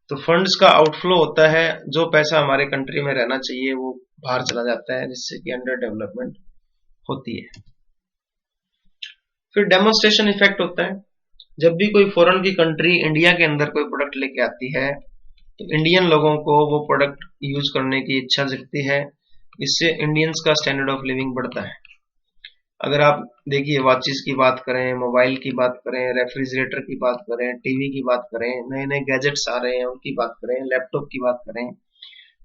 तो फंड्स का आउटफ्लो होता है, जो पैसा हमारे कंट्री में रहना चाहिए वो बाहर चला जाता है, जिससे कि अंडर डेवलपमेंट होती है। फिर डेमोन्स्ट्रेशन इफेक्ट होता है। जब भी कोई फॉरेन की कंट्री इंडिया के अंदर कोई प्रोडक्ट लेके आती है तो इंडियन लोगों को वो प्रोडक्ट यूज करने की इच्छा जगती है। इससे इंडियंस का स्टैंडर्ड ऑफ लिविंग बढ़ता है। अगर आप देखिए, वॉचेस की बात करें, मोबाइल की बात करें, रेफ्रिजरेटर की बात करें, टीवी की बात करें, नए नए गैजेट्स आ रहे हैं उनकी बात करें, लैपटॉप की बात करें,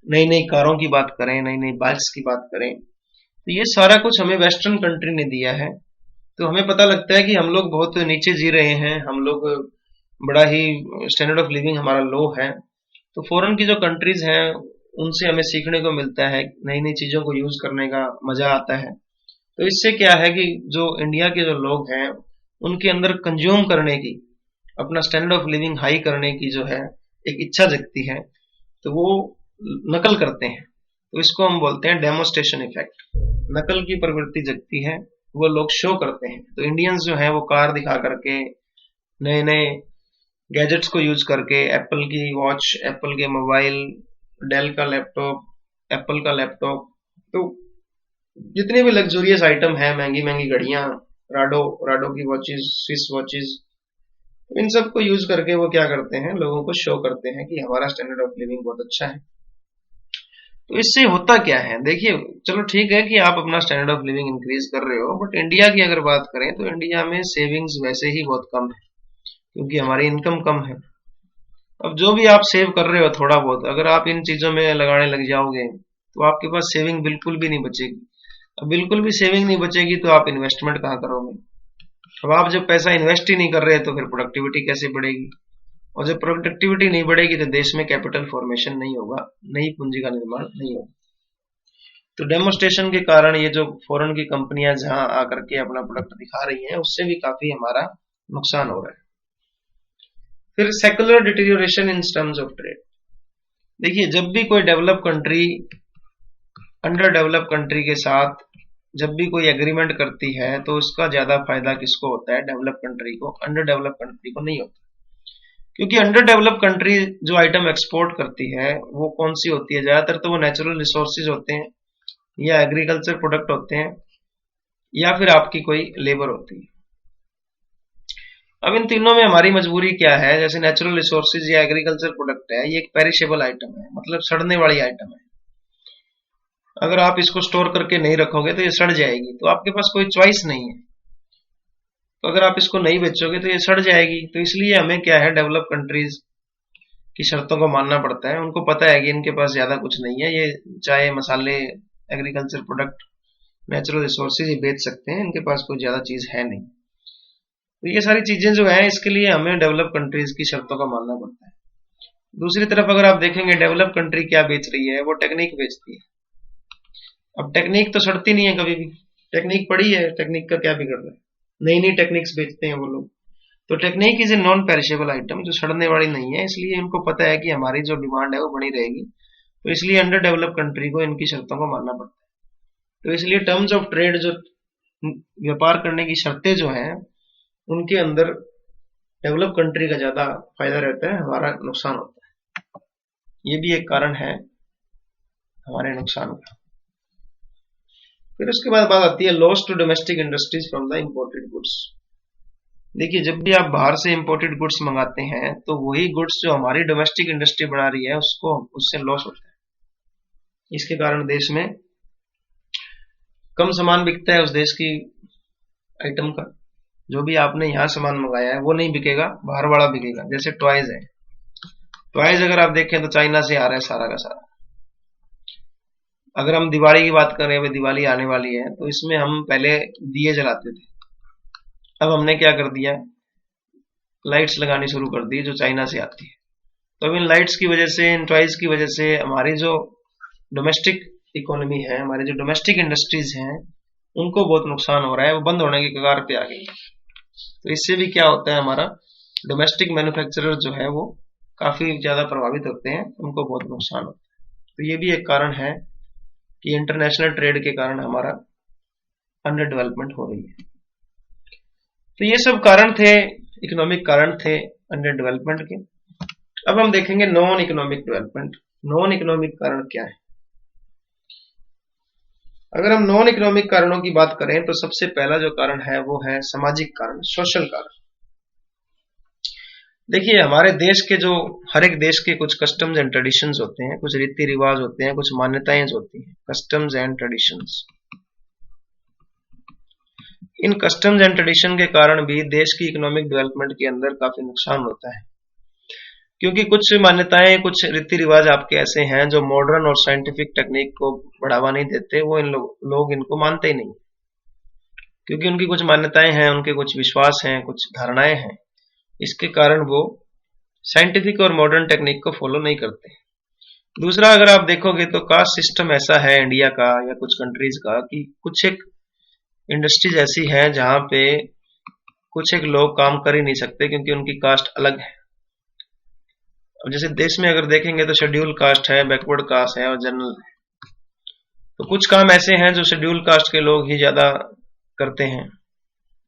नई नई कारों की बात करें, नई नई बाइक्स की बात करें, तो ये सारा कुछ हमें वेस्टर्न कंट्री ने दिया है। तो हमें पता लगता है कि हम लोग बहुत नीचे जी रहे हैं, हम लोग बड़ा ही स्टैंडर्ड ऑफ लिविंग हमारा लो है। तो फॉरेन की जो कंट्रीज हैं उनसे हमें सीखने को मिलता है, नई नई चीजों को यूज करने का मजा आता है। तो इससे क्या है कि जो इंडिया के जो लोग हैं उनके अंदर कंज्यूम करने की, अपना स्टैंडर्ड ऑफ लिविंग हाई करने की जो है एक इच्छा जगती है, तो वो नकल करते हैं। तो इसको हम बोलते हैं डेमोन्स्ट्रेशन इफेक्ट। नकल की प्रवृत्ति जगती है, वो लोग शो करते हैं। तो इंडियंस जो है वो कार दिखा करके, नए नए गैजेट्स को यूज करके, एप्पल की वॉच, एप्पल के मोबाइल, डेल का लैपटॉप, एप्पल का लैपटॉप, तो जितने भी लग्जूरियस आइटम है, महंगी महंगी घड़ियां, राडो की वॉचेस, स्विस वॉचेस, इन सब को यूज करके वो क्या करते हैं, लोगों को शो करते हैं कि हमारा स्टैंडर्ड ऑफ लिविंग बहुत अच्छा है। तो इससे होता क्या है, देखिए, चलो ठीक है कि आप अपना स्टैंडर्ड ऑफ लिविंग इंक्रीज कर रहे हो, बट इंडिया की अगर बात करें तो इंडिया में सेविंग्स वैसे ही बहुत कम है, क्योंकि हमारी इनकम कम है। अब जो भी आप सेव कर रहे हो थोड़ा बहुत, अगर आप इन चीजों में लगाने लग जाओगे तो आपके पास सेविंग बिल्कुल भी नहीं बचेगी। अब बिल्कुल भी सेविंग नहीं बचेगी तो आप इन्वेस्टमेंट कहाँ करोगे। अब आप जब पैसा इन्वेस्ट ही नहीं कर रहे तो फिर प्रोडक्टिविटी कैसे बढ़ेगी, और जब प्रोडक्टिविटी नहीं बढ़ेगी तो देश में कैपिटल फॉर्मेशन नहीं होगा, नई पूंजी का निर्माण नहीं होगा। तो डेमोन्स्ट्रेशन के कारण ये जो फॉरेन की कंपनियां जहां आकर के अपना प्रोडक्ट दिखा रही हैं, उससे भी काफी हमारा नुकसान हो रहा है। फिर secular deterioration in terms of trade. देखिए, जब भी कोई develop country under develop country के साथ जब भी कोई एग्रीमेंट करती है तो उसका ज्यादा फायदा किसको होता है, डेवलप कंट्री को, अंडर डेवलप कंट्री को नहीं होता। क्योंकि अंडर डेवलप कंट्री जो आइटम एक्सपोर्ट करती है वो कौन सी होती है, ज्यादातर तो वो नेचुरल रिसोर्सेज होते हैं, या एग्रीकल्चर प्रोडक्ट होते हैं, या फिर आपकी कोई लेबर होती है। अब इन तीनों में हमारी मजबूरी क्या है, जैसे नेचुरल रिसोर्सेज या एग्रीकल्चर प्रोडक्ट है, ये एक पेरिशेबल आइटम है, मतलब सड़ने वाली आइटम है। अगर आप इसको स्टोर करके नहीं रखोगे तो ये सड़ जाएगी, तो आपके पास कोई चॉइस नहीं है। तो अगर आप इसको नहीं बेचोगे तो ये सड़ जाएगी। तो इसलिए हमें क्या है, डेवलप कंट्रीज की शर्तों को मानना पड़ता है। उनको पता है कि इनके पास ज्यादा कुछ नहीं है, ये चाय मसाले, एग्रीकल्चर प्रोडक्ट, नेचुरल रिसोर्सेज ही बेच सकते हैं, इनके पास कोई ज्यादा चीज है नहीं। तो ये सारी चीजें जो है, इसके लिए हमें डेवलप कंट्रीज की शर्तों का मानना पड़ता है। दूसरी तरफ अगर आप देखेंगे, डेवलप कंट्री क्या बेच रही है, वो टेक्निक बेचती है। अब टेक्निक तो सड़ती नहीं है कभी भी, टेक्निक पड़ी है, टेक्निक का क्या बिगड़ रहा है, नई नई टेक्निक्स बेचते हैं वो लोग। तो technique is a non perishable item, जो सड़ने वाली नहीं है, इसलिए इनको पता है कि हमारी जो डिमांड है वो बनी रहेगी। तो इसलिए अंडर डेवलप कंट्री को इनकी शर्तों को मानना पड़ता है। तो इसलिए टर्म्स ऑफ ट्रेड, जो व्यापार करने की शर्तें जो हैं, उनके अंदर डेवलप कंट्री का ज्यादा फायदा रहता है, हमारा नुकसान होता है। ये भी एक कारण है हमारे नुकसान का। फिर उसके बाद बात आती है loss to domestic industries from the imported goods. देखिए, जब भी आप बाहर से इंपोर्टेड गुड्स मंगाते हैं तो वही गुड्स जो हमारी डोमेस्टिक इंडस्ट्री बना रही है उसको, उससे लॉस होता है। इसके कारण देश में कम सामान बिकता है, उस देश की आइटम का। जो भी आपने यहाँ सामान मंगाया है वो नहीं बिकेगा, बाहर वाला बिकेगा। जैसे टॉयज है, टॉयज अगर आप देखें तो चाइना से आ रहा है सारा का सारा। अगर हम दिवाली की बात करें, अभी दिवाली आने वाली है, तो इसमें हम पहले दिए जलाते थे, अब हमने क्या कर दिया, लाइट्स लगानी शुरू कर दी जो चाइना से आती है। तो अब इन लाइट्स की वजह से, इन टॉयज की वजह से हमारी जो डोमेस्टिक इकोनॉमी है, हमारी जो डोमेस्टिक इंडस्ट्रीज हैं, उनको बहुत नुकसान हो रहा है, वो बंद होने की कगार पे आ गई। तो इससे भी क्या होता है, हमारा डोमेस्टिक मैन्युफैक्चरर जो है वो काफी ज्यादा प्रभावित होते हैं, उनको बहुत नुकसान होता है। तो ये भी एक कारण है कि इंटरनेशनल ट्रेड के कारण हमारा अंडर डेवलपमेंट हो रही है। तो ये सब कारण थे, इकोनॉमिक कारण थे अंडर डेवलपमेंट के। अब हम देखेंगे non economic development. Non economic कारण क्या है? अगर हम नॉन इकोनॉमिक कारणों की बात करें तो सबसे पहला जो कारण है वो है सामाजिक कारण, सोशल कारण। देखिए, हमारे देश के जो, हर एक देश के कुछ कस्टम्स एंड ट्रेडिशंस होते हैं, कुछ रीति रिवाज होते हैं, कुछ मान्यताएं होती हैं, customs and traditions. In customs and tradition के कारण भी देश की इकोनॉमिक डेवलपमेंट के अंदर काफी नुकसान होता है, क्योंकि कुछ मान्यताएं, कुछ रीति रिवाज आपके ऐसे हैं जो मॉडर्न और साइंटिफिक टेक्निक को बढ़ावा नहीं देते। वो इन लोग इनको मानते ही नहीं, क्योंकि उनकी कुछ मान्यताएं हैं, उनके कुछ विश्वास हैं, कुछ धारणाएं हैं। इसके कारण वो साइंटिफिक और मॉडर्न टेक्निक को फॉलो नहीं करते। दूसरा, अगर आप देखोगे तो कास्ट सिस्टम ऐसा है इंडिया का या कुछ कंट्रीज का कि कुछ एक इंडस्ट्रीज ऐसी हैं जहां पे कुछ एक लोग काम कर ही नहीं सकते, क्योंकि उनकी कास्ट अलग है। अब जैसे देश में अगर देखेंगे तो शेड्यूल कास्ट है, बैकवर्ड कास्ट है और जनरल है। तो कुछ काम ऐसे हैं जो शेड्यूल कास्ट के लोग ही ज्यादा करते हैं।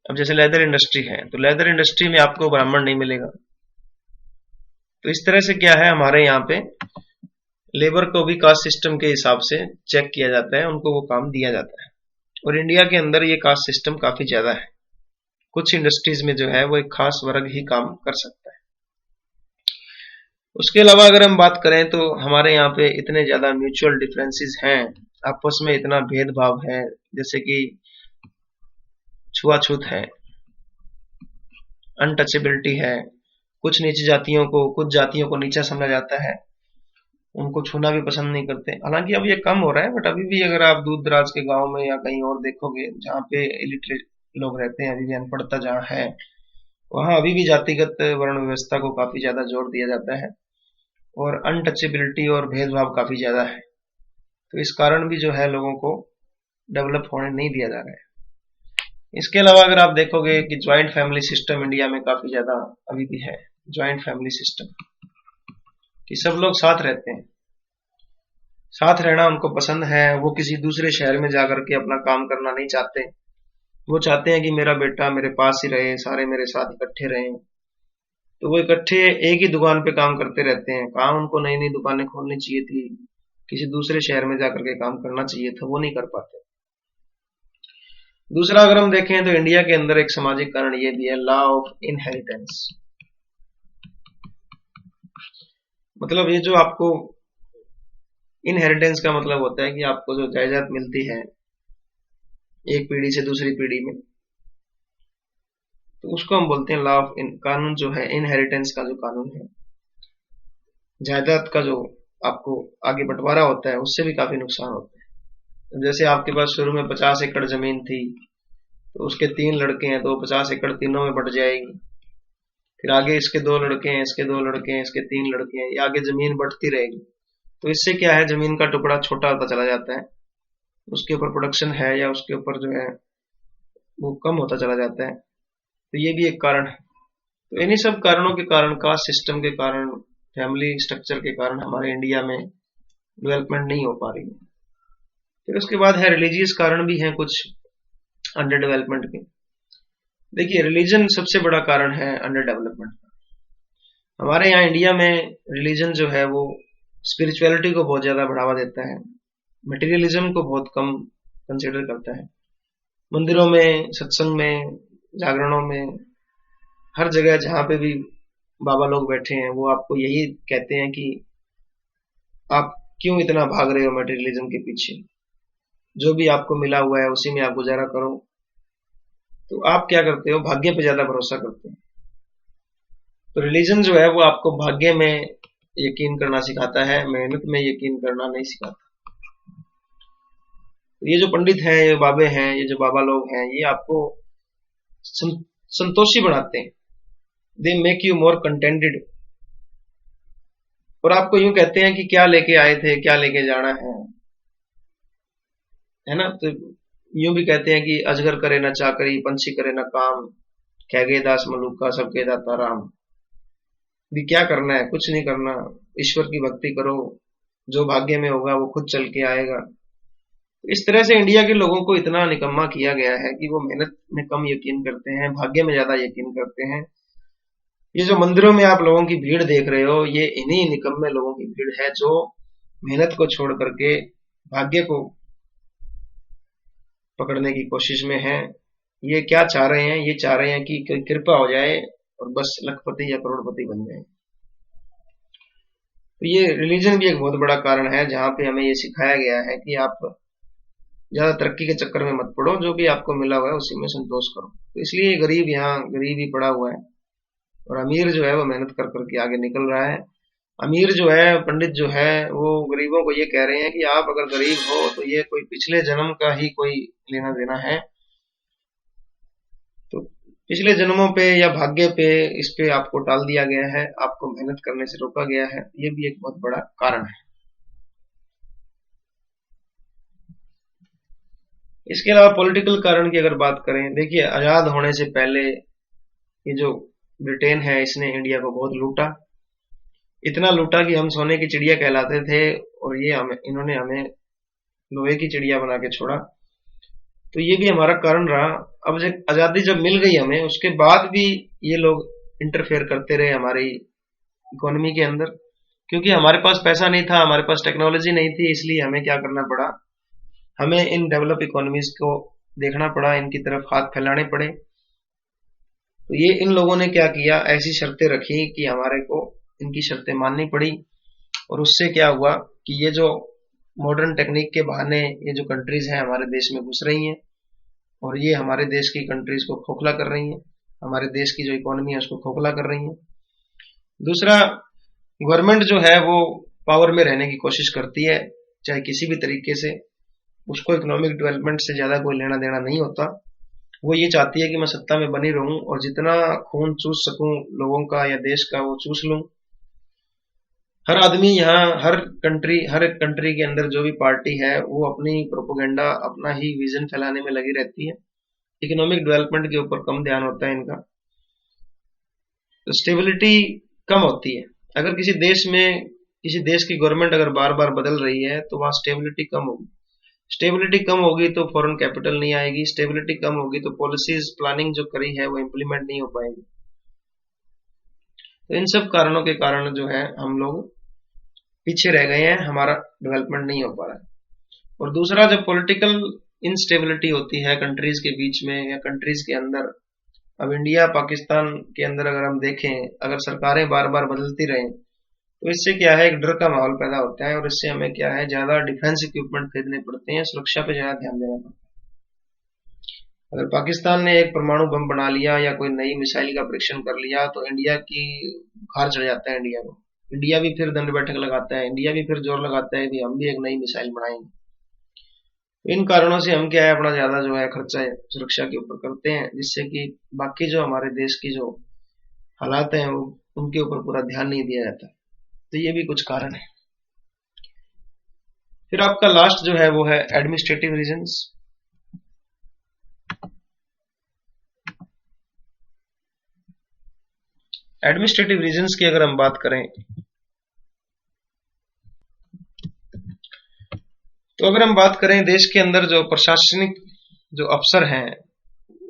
अब जैसे लेदर इंडस्ट्री है, तो लेदर इंडस्ट्री में आपको ब्राह्मण नहीं मिलेगा। तो इस तरह से क्या है, हमारे यहाँ पे लेबर को भी कास्ट सिस्टम के हिसाब से चेक किया जाता है, उनको वो काम दिया जाता है। और इंडिया के अंदर ये कास्ट सिस्टम काफी ज्यादा है। कुछ इंडस्ट्रीज में जो है वो एक खास वर्ग ही काम कर सकता है। उसके अलावा अगर हम बात करें तो हमारे यहाँ पे इतने ज्यादा म्यूचुअल डिफरेंसेस हैं, आपस में इतना भेदभाव है, जैसे कि छुआछूत है, अनटचेबिलिटी है, कुछ नीची जातियों को, कुछ जातियों को नीचा समझा जाता है, उनको छूना भी पसंद नहीं करते। हालांकि अब ये कम हो रहा है, बट अभी भी अगर आप दूर दराज के गांव में या कहीं और देखोगे जहाँ पे इलिटरेट लोग रहते हैं, अभी भी अनपढ़ता जहाँ है, वहां अभी भी जातिगत वर्ण व्यवस्था को काफी ज्यादा जोर दिया जाता है और अनटचेबिलिटी और भेदभाव काफी ज्यादा है। तो इस कारण भी जो है लोगों को डेवलप होने नहीं दिया जा रहा है। इसके अलावा अगर आप देखोगे कि ज्वाइंट फैमिली सिस्टम इंडिया में काफी ज्यादा अभी भी है। ज्वाइंट फैमिली सिस्टम कि सब लोग साथ रहते हैं, साथ रहना उनको पसंद है, वो किसी दूसरे शहर में जाकर के अपना काम करना नहीं चाहते। वो चाहते हैं कि मेरा बेटा मेरे पास ही रहे, सारे मेरे साथ इकट्ठे रहें। तो वो इकट्ठे एक ही दुकान पे काम करते रहते हैं। काम उनको नई नई दुकानें खोलनी चाहिए थी, किसी दूसरे शहर में जाकर के काम करना चाहिए था, वो नहीं कर पाते। दूसरा, अगर हम देखें तो इंडिया के अंदर एक सामाजिक कारण ये भी है, लॉ ऑफ इनहेरिटेंस। मतलब ये जो आपको इनहेरिटेंस का मतलब होता है कि आपको जो जायदाद मिलती है एक पीढ़ी से दूसरी पीढ़ी में, तो उसको हम बोलते हैं लॉ ऑफ कानून जो है इनहेरिटेंस का जो कानून है, जायदाद का जो आपको आगे बंटवारा होता है उससे भी काफी नुकसान होता है। जैसे आपके पास शुरू में 50 एकड़ जमीन थी, तो उसके 3 लड़के हैं तो 50 एकड़ तीनों में बट जाएगी। फिर आगे इसके 2 लड़के हैं, इसके 2 लड़के हैं, इसके 3 लड़के हैं, ये आगे जमीन बढ़ती रहेगी। तो इससे क्या है, जमीन का टुकड़ा छोटा होता चला जाता है, उसके ऊपर प्रोडक्शन है या उसके ऊपर जो है वो कम होता चला जाता है। तो ये भी एक कारण है। तो इन्हीं सब कारणों के कारण, कास्ट सिस्टम के कारण, फैमिली स्ट्रक्चर के कारण हमारे इंडिया में डेवलपमेंट नहीं हो पा रही है। फिर उसके बाद है रिलीजियस कारण भी हैं कुछ अंडर डेवलपमेंट के। देखिए, रिलीजन सबसे बड़ा कारण है अंडर डेवलपमेंट का। हमारे यहाँ इंडिया में रिलीजन जो है वो स्पिरिचुअलिटी को बहुत ज्यादा बढ़ावा देता है, मटेरियलिज्म को बहुत कम कंसिडर करता है। मंदिरों में, सत्संग में, जागरणों में, हर जगह जहाँ पे भी बाबा लोग बैठे हैं वो आपको यही कहते हैं कि आप क्यों इतना भाग रहे हो मटेरियलिज्म के पीछे, जो भी आपको मिला हुआ है उसी में आप गुजारा करो। तो आप क्या करते हो, भाग्य पे ज्यादा भरोसा करते हो। तो रिलीजन जो है वो आपको भाग्य में यकीन करना सिखाता है, मेहनत में यकीन करना नहीं सिखाता। तो ये जो पंडित हैं, ये बाबे हैं, ये जो बाबा लोग हैं, ये आपको संतोषी बनाते हैं। They make you more contented. और आपको यूं कहते हैं कि क्या लेके आए थे, क्या लेके जाना है ना। तो यूं भी कहते हैं कि अजगर करे न चाकरी, पंछी करे न काम, कैगे दास मलुका सबके दाता राम। भी क्या करना है, कुछ नहीं करना, ईश्वर की भक्ति करो, जो भाग्य में होगा वो खुद चल के आएगा। इस तरह से इंडिया के लोगों को इतना निकम्मा किया गया है कि वो मेहनत में कम यकीन करते हैं, भाग्य में ज्यादा यकीन करते हैं। ये जो मंदिरों में आप लोगों की भीड़ देख रहे हो, ये इन्हीं निकम्मे लोगों की भीड़ है जो मेहनत को छोड़ करके भाग्य को पकड़ने की कोशिश में है। ये क्या चाह रहे हैं, ये चाह रहे हैं कि कोई कृपा हो जाए और बस लखपति या करोड़पति बन जाए। तो ये रिलीजन भी एक बहुत बड़ा कारण है, जहां पे हमें ये सिखाया गया है कि आप ज्यादा तरक्की के चक्कर में मत पड़ो, जो भी आपको मिला हुआ है उसी में संतोष करो। तो इसलिए गरीब यहाँ गरीब ही पड़ा हुआ है, और अमीर जो है वो मेहनत कर करके आगे निकल रहा है। अमीर जो है, पंडित जो है, वो गरीबों को ये कह रहे हैं कि आप अगर गरीब हो तो ये कोई पिछले जन्म का ही कोई लेना देना है। तो पिछले जन्मों पे या भाग्य पे, इस पे आपको टाल दिया गया है, आपको मेहनत करने से रोका गया है। ये भी एक बहुत बड़ा कारण है। इसके अलावा पॉलिटिकल कारण की अगर बात करें, देखिए आजाद होने से पहले ये जो ब्रिटेन है इसने इंडिया को बहुत लूटा, इतना लूटा कि हम सोने की चिड़िया कहलाते थे, और ये इन्होंने हमें लोहे की चिड़िया बना के छोड़ा। तो ये भी हमारा कारण रहा। अब जब आजादी जब मिल गई हमें, उसके बाद भी ये लोग इंटरफेयर करते रहे हमारी इकोनॉमी के अंदर, क्योंकि हमारे पास पैसा नहीं था, हमारे पास टेक्नोलॉजी नहीं थी, इसलिए हमें क्या करना पड़ा, हमें इन डेवलप इकोनॉमीज को देखना पड़ा, इनकी तरफ हाथ फैलाने पड़े। तो ये इन लोगों ने क्या किया, ऐसी शर्तें रखी कि हमारे को इनकी शर्तें माननी पड़ी। और उससे क्या हुआ कि ये जो मॉडर्न टेक्निक के बहाने ये जो कंट्रीज हैं हमारे देश में घुस रही हैं, और ये हमारे देश की कंट्रीज को खोखला कर रही हैं, हमारे देश की जो इकोनॉमी है उसको खोखला कर रही हैं। दूसरा, गवर्नमेंट जो है वो पावर में रहने की कोशिश करती है, चाहे किसी भी तरीके से, उसको इकोनॉमिक डेवलपमेंट से ज्यादा कोई लेना देना नहीं होता। वो ये चाहती है कि मैं सत्ता में बनी रहूं और जितना खून चूस सकूं लोगों का या देश का वो चूस लूं। हर आदमी यहाँ, हर एक कंट्री के अंदर जो भी पार्टी है वो अपनी प्रोपोगेंडा, अपना ही विजन फैलाने में लगी रहती है। इकोनॉमिक डेवलपमेंट के ऊपर कम ध्यान होता है इनका। तो स्टेबिलिटी कम होती है। अगर किसी देश की गवर्नमेंट अगर बार बार बदल रही है तो वहां स्टेबिलिटी कम होगी। स्टेबिलिटी कम होगी तो फॉरेन कैपिटल नहीं आएगी, स्टेबिलिटी कम होगी तो पॉलिसीज प्लानिंग जो करी है वो इम्प्लीमेंट नहीं हो पाएगी। तो इन सब कारणों के कारण जो है हम लोग पीछे रह गए हैं, हमारा डेवलपमेंट नहीं हो पा रहा है। और दूसरा, जब पॉलिटिकल इंस्टेबिलिटी होती है कंट्रीज के बीच में या कंट्रीज के अंदर, अब इंडिया पाकिस्तान के अंदर अगर हम देखें, अगर सरकारें बार बार बदलती रहें तो इससे क्या है, एक डर का माहौल पैदा होता है, और इससे हमें क्या है, ज्यादा डिफेंस इक्विपमेंट खरीदने पड़ते हैं, सुरक्षा पे ज्यादा ध्यान देना पड़ता है। अगर पाकिस्तान ने एक परमाणु बम बना लिया या कोई नई मिसाइल का परीक्षण कर लिया तो इंडिया की बुखार चढ़ जाता है इंडिया को। इंडिया भी फिर दंड बैठक लगाता है, इंडिया भी फिर जोर लगाता है कि हम भी एक नई मिसाइल बनाएंगे। इन कारणों से हम क्या है, अपना ज्यादा जो है खर्चा सुरक्षा के ऊपर करते हैं, जिससे कि बाकी जो हमारे देश की जो हालात हैं वो उनके ऊपर पूरा ध्यान नहीं दिया जाता। तो ये भी कुछ कारण है। फिर आपका लास्ट जो है वो है एडमिनिस्ट्रेटिव रीजंस। एडमिनिस्ट्रेटिव रीजंस की अगर हम बात करें तो अगर हम बात करें देश के अंदर जो प्रशासनिक जो अफसर हैं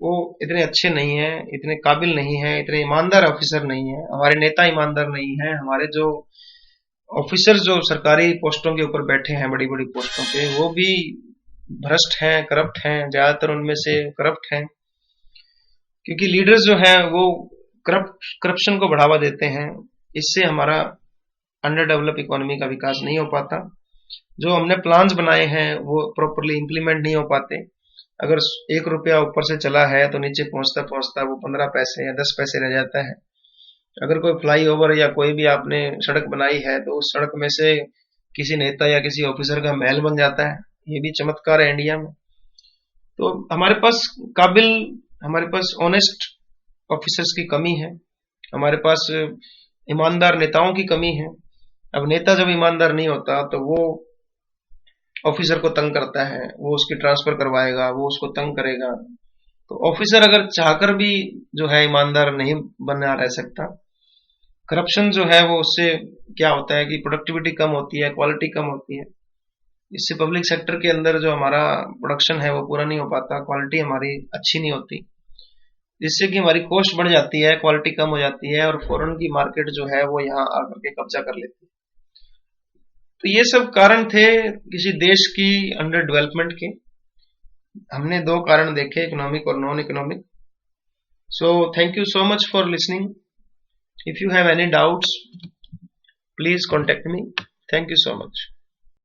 वो इतने अच्छे नहीं हैं, इतने काबिल नहीं हैं, इतने ईमानदार ऑफिसर नहीं हैं, हमारे नेता ईमानदार नहीं हैं, हमारे जो ऑफिसर जो सरकारी पोस्टों के ऊपर बैठे हैं, बड़ी बड़ी पोस्टों पे, वो भी भ्रष्ट हैं, करप्ट हैं, ज्यादातर उनमें से करप्ट हैं। क्योंकि लीडर्स जो हैं वो करप्शन को बढ़ावा देते हैं। इससे हमारा अंडर डेवलप इकोनॉमी का विकास नहीं हो पाता। जो हमने प्लान्स बनाए हैं वो प्रॉपरली इंप्लीमेंट नहीं हो पाते। अगर 1 रुपया ऊपर से चला है तो नीचे पहुंचता पहुंचता वो 15 पैसे या 10 पैसे रह जाता है। अगर कोई फ्लाईओवर या कोई भी आपने सड़क बनाई है तो उस सड़क में से किसी नेता या किसी ऑफिसर का महल बन जाता है। ये भी चमत्कार है इंडिया में। तो हमारे पास काबिल, हमारे पास ऑनेस्ट ऑफिसर्स की कमी है, हमारे पास ईमानदार नेताओं की कमी है। अब नेता जब ईमानदार नहीं होता तो वो ऑफिसर को तंग करता है, वो उसकी ट्रांसफर करवाएगा, वो उसको तंग करेगा। तो ऑफिसर अगर चाहकर भी जो है ईमानदार नहीं बना रह सकता। करप्शन जो है वो उससे क्या होता है कि प्रोडक्टिविटी कम होती है, क्वालिटी कम होती है। इससे पब्लिक सेक्टर के अंदर जो हमारा प्रोडक्शन है वो पूरा नहीं हो पाता, क्वालिटी हमारी अच्छी नहीं होती, जिससे कि हमारी कॉस्ट बढ़ जाती है, क्वालिटी कम हो जाती है और फॉरेन की मार्केट जो है वो यहाँ आकर के कब्जा कर लेती है। तो ये सब कारण थे किसी देश की अंडर डेवलपमेंट के। हमने 2 कारण देखे, इकोनॉमिक और non economic. So thank you so much for listening. If you have any doubts please contact me. Thank you so much.